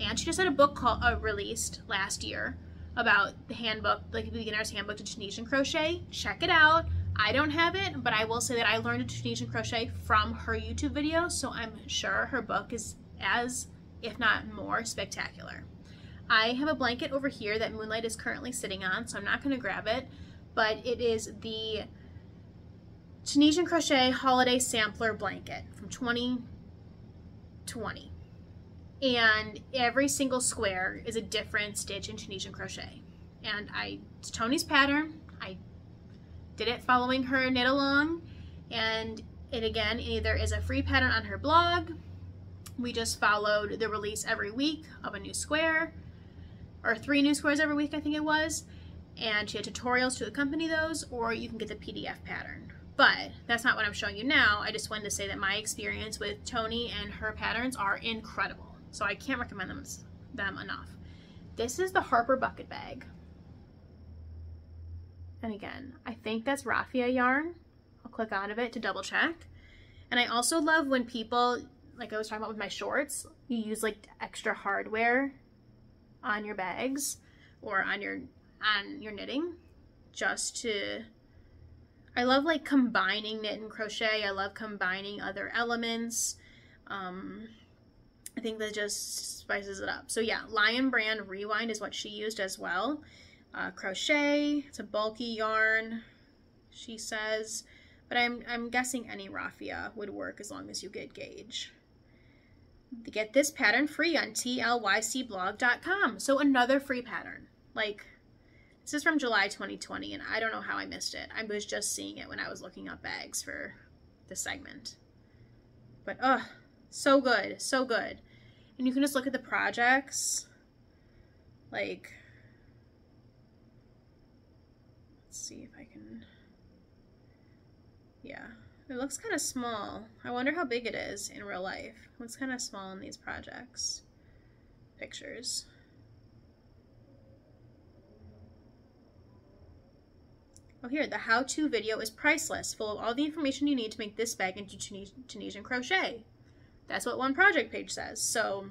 And she just had a book called released last year about the handbook, like a beginner's handbook to Tunisian crochet. Check it out. I don't have it, but I will say that I learned Tunisian crochet from her YouTube video, so I'm sure her book is as, if not more, spectacular. I have a blanket over here that Moonlight is currently sitting on, so I'm not going to grab it, but it is the Tunisian Crochet Holiday Sampler Blanket from 2020. And every single square is a different stitch in Tunisian crochet. And it's Tony's pattern. I did it following her knit along, and it again either is a free pattern on her blog. We just followed the release every week of a new square, or 3 new squares every week I think it was, and she had tutorials to accompany those, or you can get the PDF pattern. But that's not what I'm showing you now. I just wanted to say that my experience with Tony and her patterns are incredible, so I can't recommend them enough. This is the Harper Bucket Bag. And again, I think that's raffia yarn. I'll click out of it to double check. And I also love when people, like I was talking about with my shorts, you use like extra hardware on your bags or on your knitting, just to, I love like combining knit and crochet. I love combining other elements. I think that just spices it up. So yeah, Lion Brand Rewind is what she used as well. Crochet, it's a bulky yarn, she says, but I'm guessing any raffia would work as long as you get gauge. Get this pattern free on tlycblog.com. So another free pattern. Like, this is from July 2020, and I don't know how I missed it. I was just seeing it when I was looking up bags for this segment. But so good, so good. And you can just look at the projects, like, let's see if I can, yeah, it looks kind of small. I wonder how big it is in real life. It looks kind of small in these projects, pictures. Oh, here, the how-to video is priceless, full of all the information you need to make this bag into Tunisian crochet. That's what one project page says. So,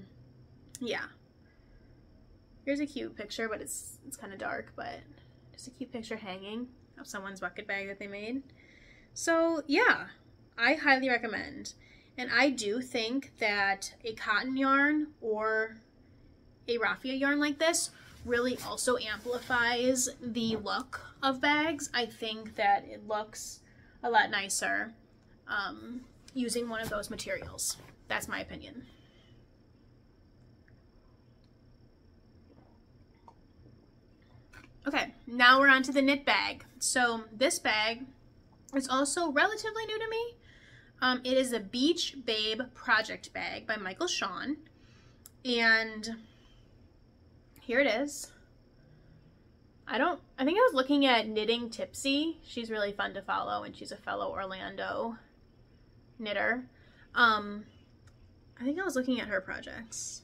yeah. Here's a cute picture, but it's kind of dark, but just a cute picture hanging of someone's bucket bag that they made. So, yeah, I highly recommend. And I do think that a cotton yarn or a raffia yarn like this really also amplifies the look of bags. I think that it looks a lot nicer using one of those materials. That's my opinion. Okay, now we're on to the knit bag. So this bag is also relatively new to me. It is a Beach Babe Project Bag by Michael Shawn. And here it is. I think I was looking at Knitting Tipsy. She's really fun to follow, and she's a fellow Orlando knitter. I think I was looking at her projects,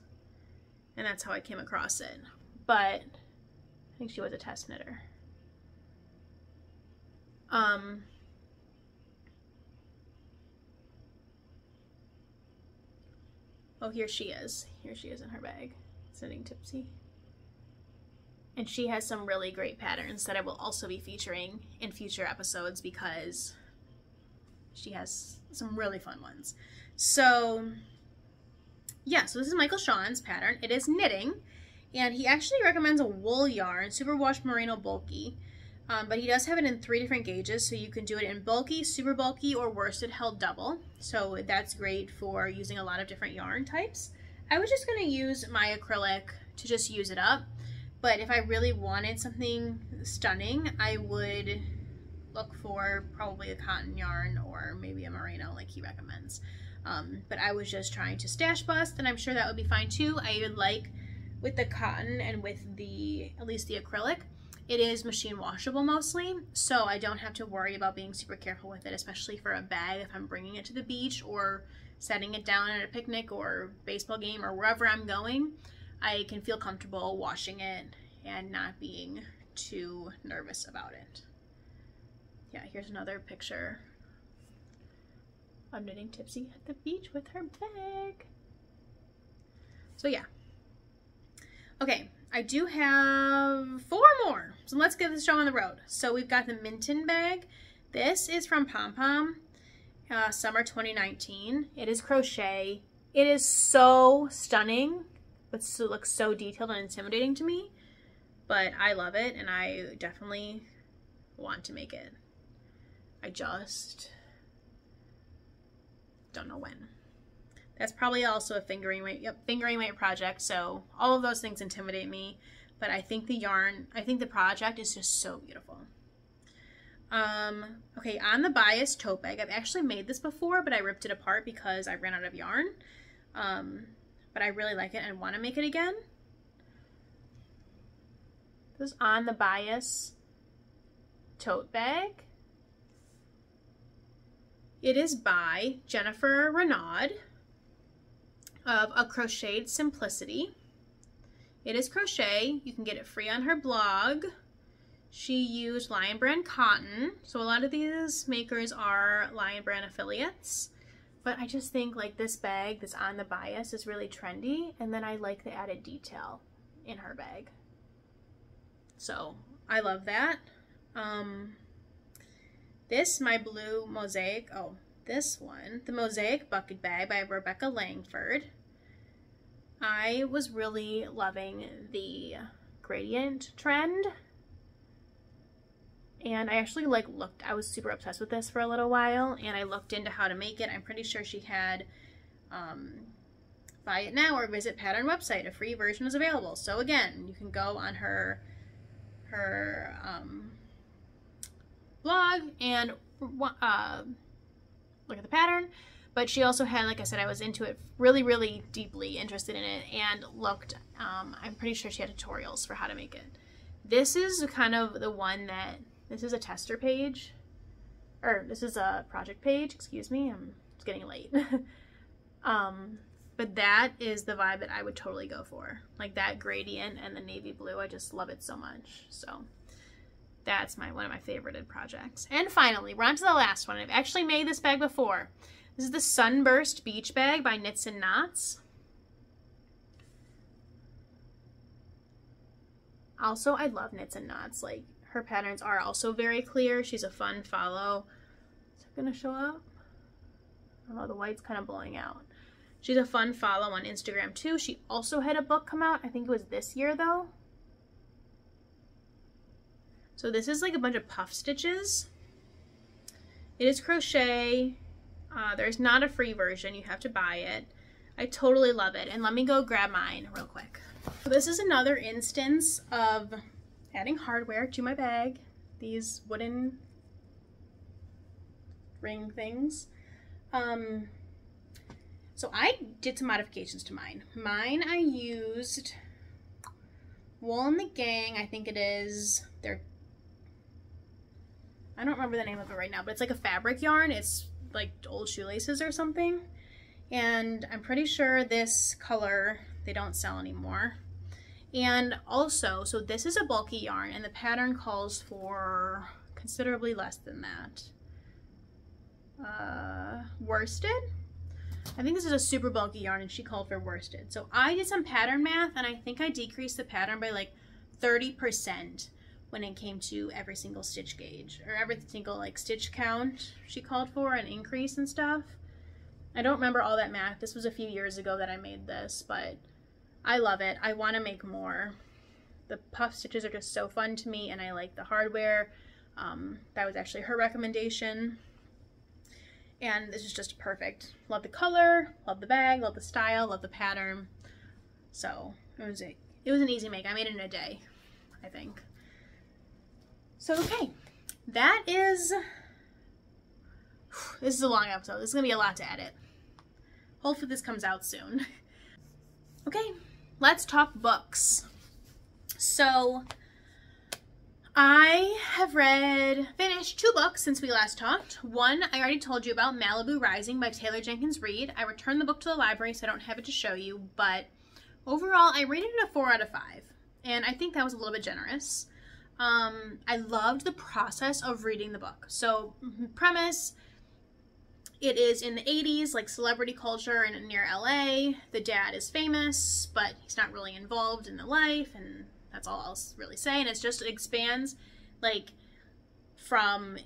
and that's how I came across it. But I think she was a test knitter. Oh, here she is. Here she is in her bag. Knitting Tipsy. And she has some really great patterns that I will also be featuring in future episodes because she has some really fun ones. So, yeah, so this is Michael Shawn's pattern. It is knitting, and he actually recommends a wool yarn, superwash merino bulky, but he does have it in 3 different gauges, so you can do it in bulky, super bulky, or worsted held double. So that's great for using a lot of different yarn types. I was just going to use my acrylic to just use it up, but if I really wanted something stunning, I would look for probably a cotton yarn or maybe a merino like he recommends. But I was just trying to stash bust, and I'm sure that would be fine too. I even like with the cotton and with the, at least the acrylic, it is machine washable mostly, so I don't have to worry about being super careful with it, especially for a bag if I'm bringing it to the beach or setting it down at a picnic or baseball game or wherever I'm going. I can feel comfortable washing it and not being too nervous about it. Yeah, here's another picture of Knitting Tipsy at the beach with her bag. So yeah. Okay, I do have 4 more, so let's get this show on the road. So we've got the Minton bag. This is from Pom Pom, summer 2019. It is crochet. It is so stunning, but it looks so detailed and intimidating to me, but I love it, and I definitely want to make it. I just don't know when. That's probably also a fingering weight project, so all of those things intimidate me, but I think the yarn, I think the project is just so beautiful. Okay, on the bias tote bag, I've actually made this before, but I ripped it apart because I ran out of yarn, but I really like it and want to make it again. This is on the bias tote bag. It is by Jennifer Renaud of A Crocheted Simplicity. It is crochet. You can get it free on her blog. She used Lion Brand cotton. So a lot of these makers are Lion Brand affiliates. But I just think like this bag, this on the bias, is really trendy. And then I like the added detail in her bag. So I love that. This, my blue mosaic, this one, the Mosaic Bucket Bag by Rebecca Langford. I was really loving the gradient trend. And I actually I was super obsessed with this for a little while, and I looked into how to make it. I'm pretty sure she had buy it now or visit pattern website. A free version is available. So again, you can go on her blog and look at the pattern. But she also had, like I said, I was into it really deeply interested in it and looked. I'm pretty sure she had tutorials for how to make it. This is kind of the one that, this is a tester page, or this is a project page, excuse me, it's getting late. But that is the vibe that I would totally go for. Like that gradient and the navy blue, I just love it so much. So that's one of my favorited projects. And finally, we're on to the last one. I've actually made this bag before. This is the Sunburst Beach Bag by Knits and Knots. Also, I love Knits and Knots. Like, her patterns are also very clear. She's a fun follow. Is it gonna show up? Oh, the white's kind of blowing out. She's a fun follow on Instagram too. She also had a book come out. I think it was this year though. So this is like a bunch of puff stitches. It is crochet. There's not a free version. You have to buy it. I totally love it. And let me go grab mine real quick. So this is another instance of adding hardware to my bag. These wooden ring things. So I did some modifications to mine. Mine I used Wool and the Gang, I think it is. I don't remember the name of it right now, but it's like a fabric yarn. It's like old shoelaces or something. And I'm pretty sure this color they don't sell anymore. And also, so this is a bulky yarn and the pattern calls for considerably less than that. Worsted? I think this is a super bulky yarn and she called for worsted. So I did some pattern math and I think I decreased the pattern by like 30% when it came to every single stitch gauge or every single like stitch count she called for, an increase and stuff. I don't remember all that math. This was a few years ago that I made this, but I love it. I want to make more. The puff stitches are just so fun to me and I like the hardware. That was actually her recommendation. And this is just perfect. Love the color, love the bag, love the style, love the pattern. So it was an easy make. I made it in a day, I think. So okay, this is a long episode. This is gonna be a lot to edit. Hopefully this comes out soon. Okay, let's talk books. So I have finished 2 books since we last talked. One, I already told you about, Malibu Rising by Taylor Jenkins Reid. I returned the book to the library, so I don't have it to show you, but overall, I rated it a 4 out of 5, and I think that was a little bit generous. I loved the process of reading the book. So, premise, it is in the 80s, like celebrity culture and near LA. The dad is famous, but he's not really involved in the life, and that's all I'll really say. And it just expands, like, from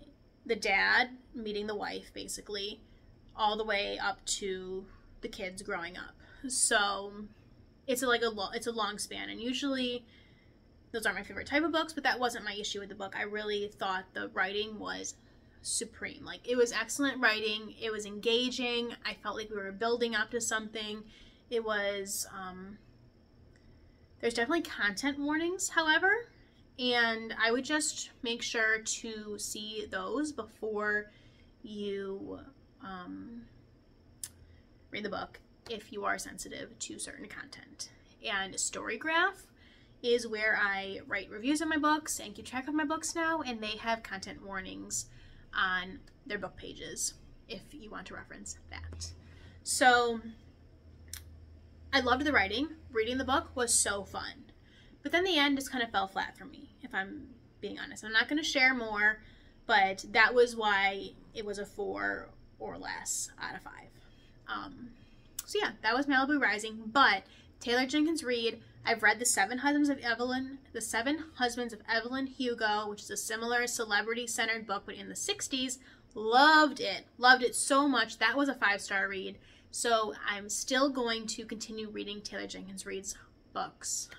the dad meeting the wife, basically, all the way up to the kids growing up. So it's it's a long span, and usually those aren't my favorite type of books, but that wasn't my issue with the book. I really thought the writing was supreme. Like, it was excellent writing. It was engaging. I felt like we were building up to something. It was, there's definitely content warnings, however, and I would just make sure to see those before you read the book if you are sensitive to certain content. And Storygraph is where I write reviews of my books and keep track of my books now, and they have content warnings on their book pages if you want to reference that. So I loved the writing. Reading the book was so fun, but then the end just kind of fell flat for me, if I'm being honest. I'm not going to share more, but that was why it was a 4 or less out of 5. So yeah, that was Malibu Rising. But Taylor Jenkins Reid, I've read The Seven Husbands of Evelyn Hugo, which is a similar celebrity-centered book, but in the 60s. Loved it so much. That was a 5-star read. So I'm still going to continue reading Taylor Jenkins Reid's books,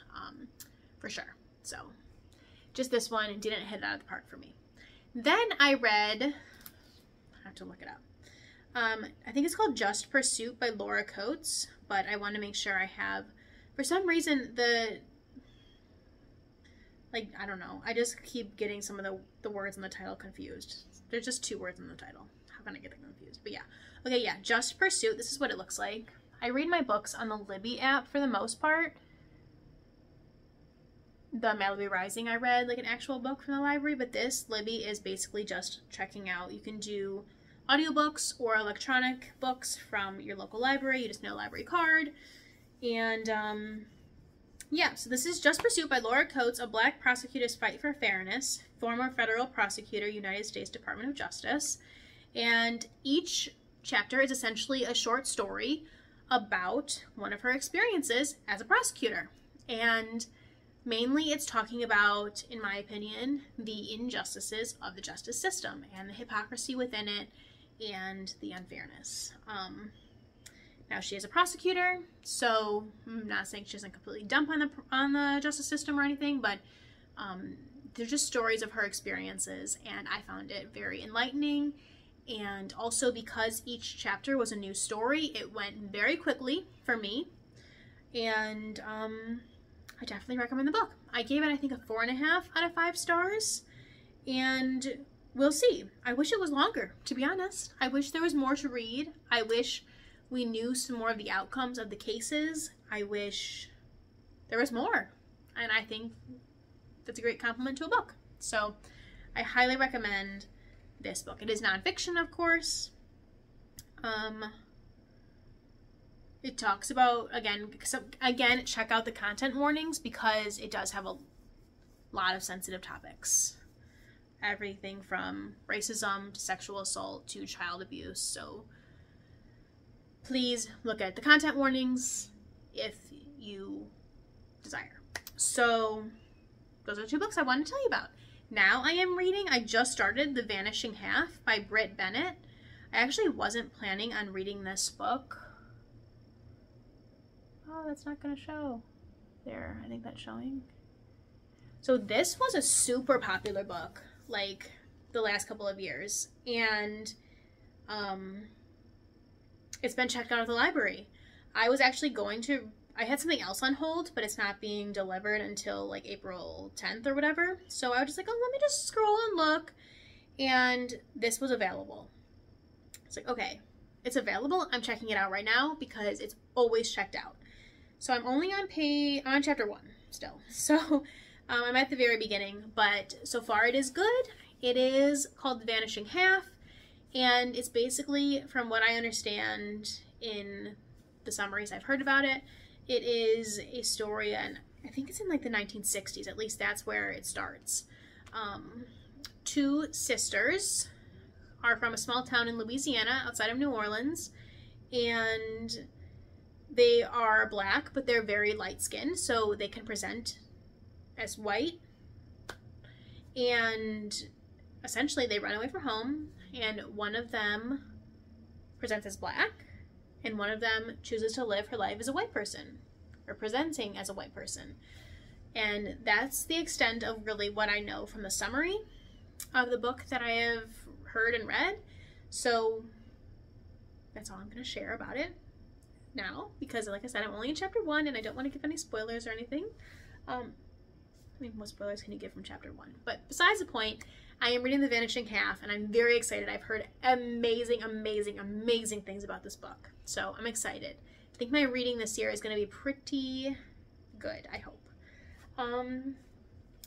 for sure. So just this one didn't hit it out of the park for me. Then I read, I have to look it up. I think it's called Just Pursuit by Laura Coates, but I want to make sure I have, for some reason, I don't know. I just keep getting some of the words in the title confused. There's just 2 words in the title. How can I get them confused? But yeah. Okay, yeah. Just Pursuit. This is what it looks like. I read my books on the Libby app for the most part. The Malibu Rising I read like an actual book from the library, but this Libby is basically just checking out. You can do audiobooks or electronic books from your local library. You just need a library card. And yeah, so this is Just Pursuit by Laura Coates, a Black prosecutor's fight for fairness, former federal prosecutor, United States Department of Justice. And each chapter is essentially a short story about one of her experiences as a prosecutor. And mainly it's talking about, in my opinion, the injustices of the justice system and the hypocrisy within it and the unfairness. Now she is a prosecutor, so I'm not saying she doesn't completely dump on the justice system or anything, but they're just stories of her experiences, and I found it very enlightening. And also because each chapter was a new story, it went very quickly for me, and I definitely recommend the book. I gave it, I think, a 4.5 out of 5 stars, and we'll see. I wish it was longer, to be honest. I wish there was more to read. I wish we knew some more of the outcomes of the cases. I wish there was more, and I think that's a great compliment to a book. So I highly recommend this book. It is nonfiction, of course. It talks about, again, check out the content warnings because it does have a lot of sensitive topics. Everything from racism to sexual assault to child abuse. So please look at the content warnings if you desire. So those are 2 books I wanted to tell you about. Now I just started The Vanishing Half by Britt Bennett. I actually wasn't planning on reading this book. Oh, that's not going to show. There, I think that's showing. So this was a super popular book, like, the last couple of years. And it's been checked out of the library. I was actually I had something else on hold, but it's not being delivered until like April 10th or whatever. So I was just like, oh, let me just scroll and look. And this was available. It's like, okay, it's available. I'm checking it out right now because it's always checked out. So I'm only on chapter 1 still. So I'm at the very beginning, but so far it is good. It is called The Vanishing Half, and it's basically, from what I understand in the summaries I've heard about it, it is a story, and I think it's in like the 1960s, at least that's where it starts. 2 sisters are from a small town in Louisiana outside of New Orleans, and they are Black, but they're very light-skinned, so they can present as white. And essentially they run away from home, and one of them presents as Black, and one of them chooses to live her life as a white person, or presenting as a white person. And that's the extent of really what I know from the summary of the book that I have heard and read. So that's all I'm going to share about it now, because like I said, I'm only in chapter 1 and I don't want to give any spoilers or anything. I mean, what spoilers can you give from chapter 1? But besides the point, I am reading The Vanishing Half, and I'm very excited. I've heard amazing, amazing, amazing things about this book, so I'm excited. I think my reading this year is going to be pretty good, I hope.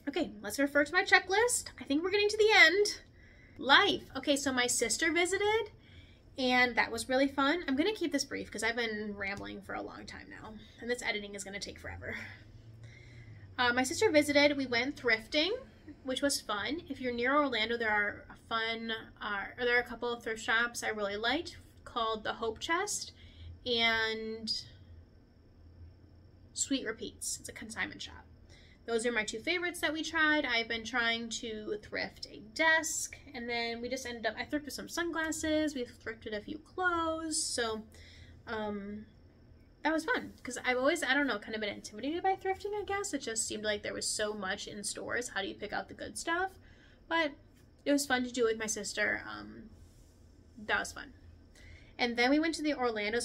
Okay, let's refer to my checklist. I think we're getting to the end. Life. Okay, so my sister visited, and that was really fun. I'm going to keep this brief because I've been rambling for a long time now, and this editing is going to take forever. My sister visited. We went thrifting, which was fun. If you're near Orlando, there are there are a couple of thrift shops I really liked called the Hope Chest and Sweet Repeats. It's a consignment shop. Those are my two favorites that we tried. I've been trying to thrift a desk, and then we just ended up, I thrifted some sunglasses, we thrifted a few clothes, so that was fun, because I've always, I don't know, kind of been intimidated by thrifting, I guess. It just seemed like there was so much in stores. How do you pick out the good stuff? But it was fun to do with my sister. That was fun. And then we went to the Orlando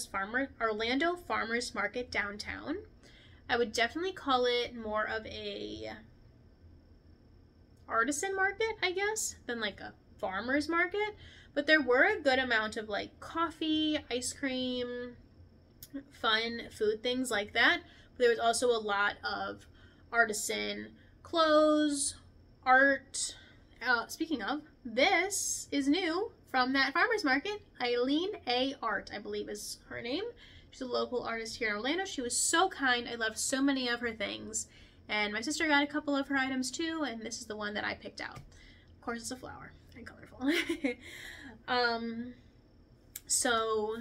Farmers Market downtown. I would definitely call it more of a artisan market, I guess, than like a farmer's market. But there were a good amount of like coffee, ice cream, fun food, things like that. But there was also a lot of artisan clothes, art. Speaking of, this is new from that farmer's market. Eileen A. Art, I believe is her name. She's a local artist here in Orlando. She was so kind. I loved so many of her things. And my sister got a couple of her items too, and this is the one that I picked out. Of course, it's a flower and colorful. So,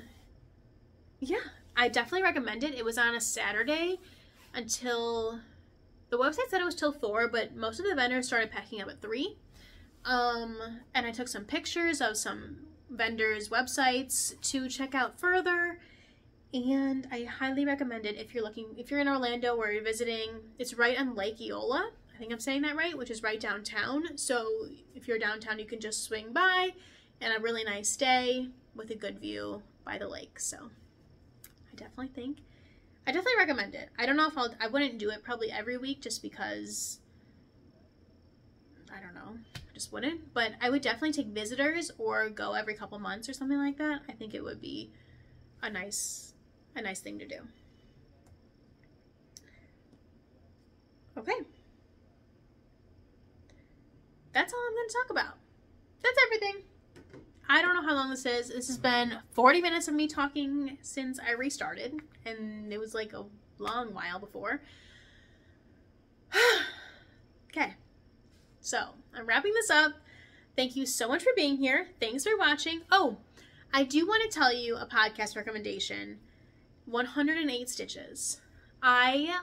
yeah, I definitely recommend it. It was on a Saturday until, the website said it was till 4, but most of the vendors started packing up at 3. And I took some pictures of some vendors' websites to check out further. And I highly recommend it if you're in Orlando or you're visiting. It's right on Lake Eola. I think I'm saying that right, which is right downtown. So if you're downtown, you can just swing by, and a really nice day with a good view by the lake. So I definitely recommend it. I don't know if I wouldn't do it probably every week just because, I don't know, I just wouldn't. But I would definitely take visitors or go every couple months or something like that. I think it would be a nice thing to do. Okay. That's all I'm going to talk about. That's everything. I don't know how long this is. This has been 40 minutes of me talking since I restarted, and it was like a long while before. Okay. So, I'm wrapping this up. Thank you so much for being here. Thanks for watching. Oh, I do want to tell you a podcast recommendation. 108 Stitches. I'm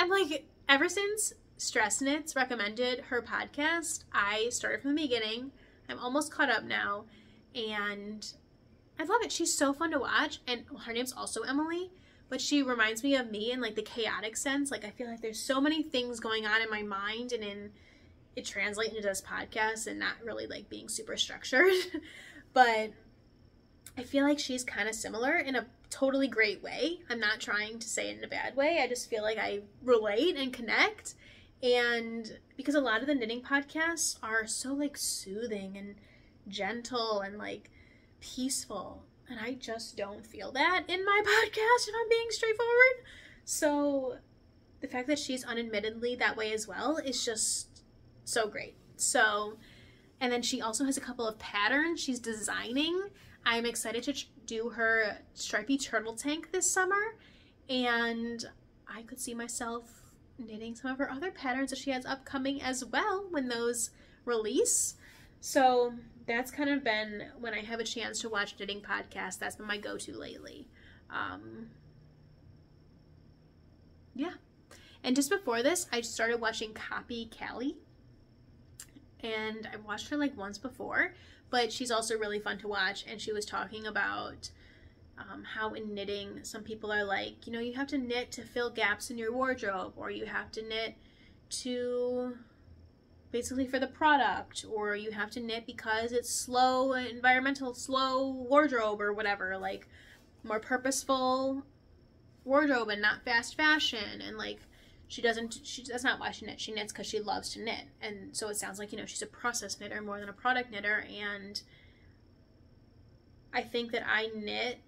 like, ever since Stress Knits recommended her podcast, I started from the beginning. I'm almost caught up now, and I love it. She's so fun to watch, and her name's also Emily, but she reminds me of me in like the chaotic sense. Like, I feel like there's so many things going on in my mind, and it translates into this podcast and not really like being super structured. But I feel like she's kind of similar in a totally great way. I'm not trying to say it in a bad way. I just feel like I relate and connect. And because a lot of the knitting podcasts are so like soothing and gentle and like peaceful, and I just don't feel that in my podcast, if I'm being straightforward. So the fact that she's unadmittedly that way as well is just so great. So, and then she also has a couple of patterns she's designing. I'm excited to do her stripy turtle tank this summer, and I could see myself knitting some of her other patterns that she has upcoming as well when those release. So that's kind of been, when I have a chance to watch knitting podcasts, that's been my go-to lately. Yeah. And just before this, I started watching Copy Callie, and I watched her like once before, but she's also really fun to watch. And she was talking about how in knitting, some people are like, you know, you have to knit to fill gaps in your wardrobe, or you have to knit to basically for the product, or you have to knit because it's slow, environmental, slow wardrobe or whatever, like more purposeful wardrobe and not fast fashion. And like, that's not why she knits. She knits because she loves to knit. And so it sounds like, you know, she's a process knitter more than a product knitter. And I think that I knit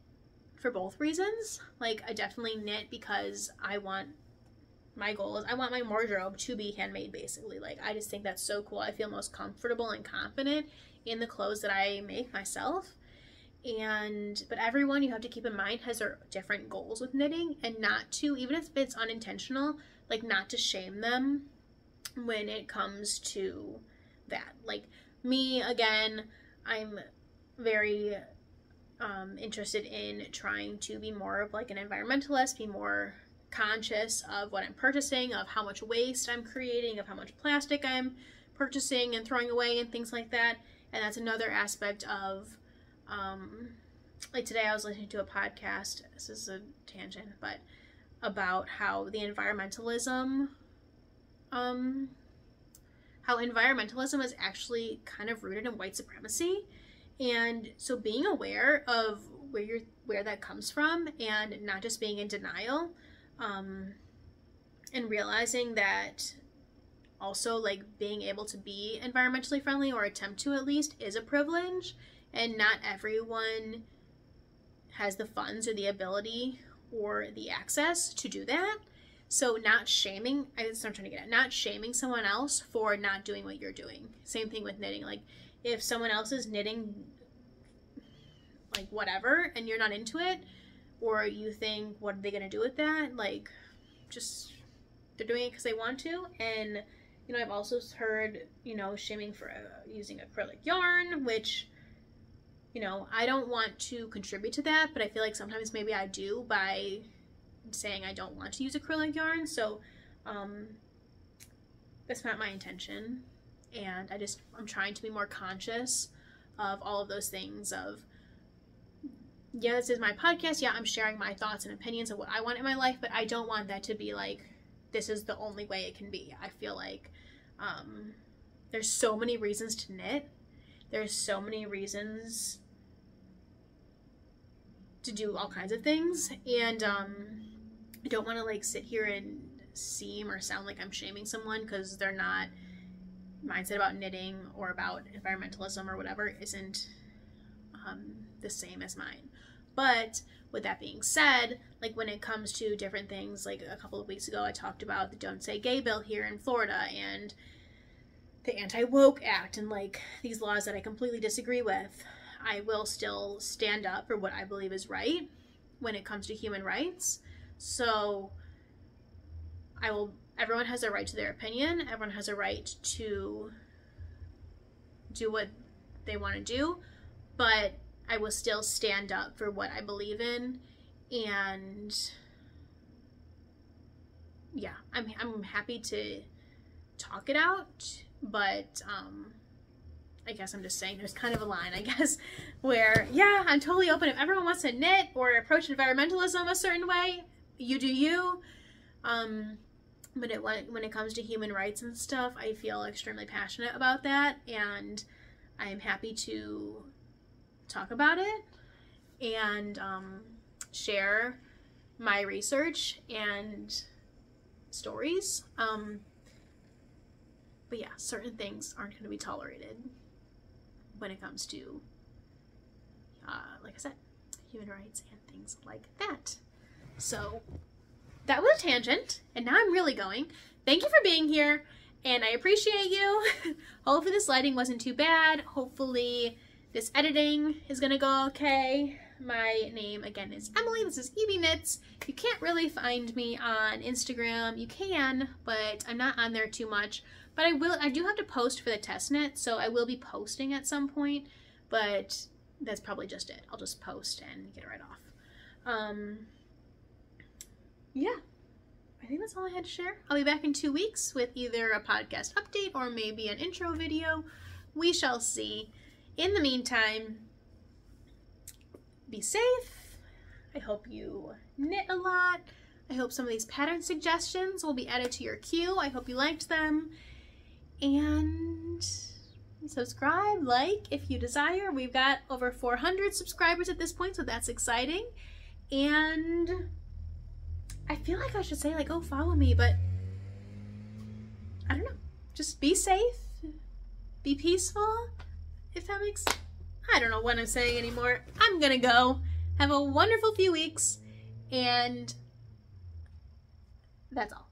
for both reasons. Like, I definitely knit because my goal is I want my wardrobe to be handmade, basically. Like, I just think that's so cool. I feel most comfortable and confident in the clothes that I make myself. But everyone, you have to keep in mind, has their different goals with knitting, and not to, even if it's unintentional, like not to shame them when it comes to that. Like me, again, I'm very interested in trying to be more of like an environmentalist, be more conscious of what I'm purchasing, of how much waste I'm creating, of how much plastic I'm purchasing and throwing away and things like that. And that's another aspect of like today I was listening to a podcast, this is a tangent, but about how the environmentalism is actually kind of rooted in white supremacy. And so being aware of where that comes from, and not just being in denial, and realizing that also like being able to be environmentally friendly, or attempt to at least, is a privilege, and not everyone has the funds or the ability or the access to do that. So not shaming, that's what I'm trying to get at, not shaming someone else for not doing what you're doing. Same thing with knitting. Like if someone else is knitting like whatever and you're not into it, or you think, what are they gonna do with that? Like, just, they're doing it because they want to. And you know, I've also heard, you know, shaming for using acrylic yarn, which, you know, I don't want to contribute to that, but I feel like sometimes maybe I do by saying I don't want to use acrylic yarn. So that's not my intention. And I'm trying to be more conscious of all of those things of, yeah, this is my podcast. Yeah, I'm sharing my thoughts and opinions of what I want in my life, but I don't want that to be like, this is the only way it can be. I feel like there's so many reasons to knit. There's so many reasons to do all kinds of things. And I don't want to like sit here and seem or sound like I'm shaming someone because they're not, mindset about knitting or about environmentalism or whatever isn't the same as mine. But with that being said, like when it comes to different things, like a couple of weeks ago I talked about the Don't Say Gay bill here in Florida and the Anti-Woke Act and like these laws that I completely disagree with. I will still stand up for what I believe is right when it comes to human rights. So everyone has a right to their opinion. Everyone has a right to do what they want to do, but I will still stand up for what I believe in. And yeah, I'm happy to talk it out, but I guess I'm just saying there's kind of a line, I guess, where, yeah, I'm totally open. If everyone wants to knit or approach environmentalism a certain way, you do you. But when it comes to human rights and stuff, I feel extremely passionate about that, and I'm happy to talk about it and share my research and stories. But yeah, certain things aren't going to be tolerated when it comes to, like I said, human rights and things like that. So that was a tangent, and now I'm really going. Thank you for being here, and I appreciate you. Hopefully this lighting wasn't too bad. Hopefully this editing is gonna go okay. My name, again, is Emily. This is EBKnits. You can't really find me on Instagram. You can, but I'm not on there too much. But I do have to post for the test knit, so I will be posting at some point, but that's probably just it. I'll just post and get it right off. Yeah, I think that's all I had to share. I'll be back in 2 weeks with either a podcast update or maybe an intro video. We shall see. In the meantime, be safe. I hope you knit a lot. I hope some of these pattern suggestions will be added to your queue. I hope you liked them. And subscribe, like if you desire. We've got over 400 subscribers at this point, so that's exciting. And I feel like I should say, like, oh, follow me, but I don't know. Just be safe, be peaceful, if that makes, I don't know what I'm saying anymore. I'm gonna go. Have a wonderful few weeks, and that's all.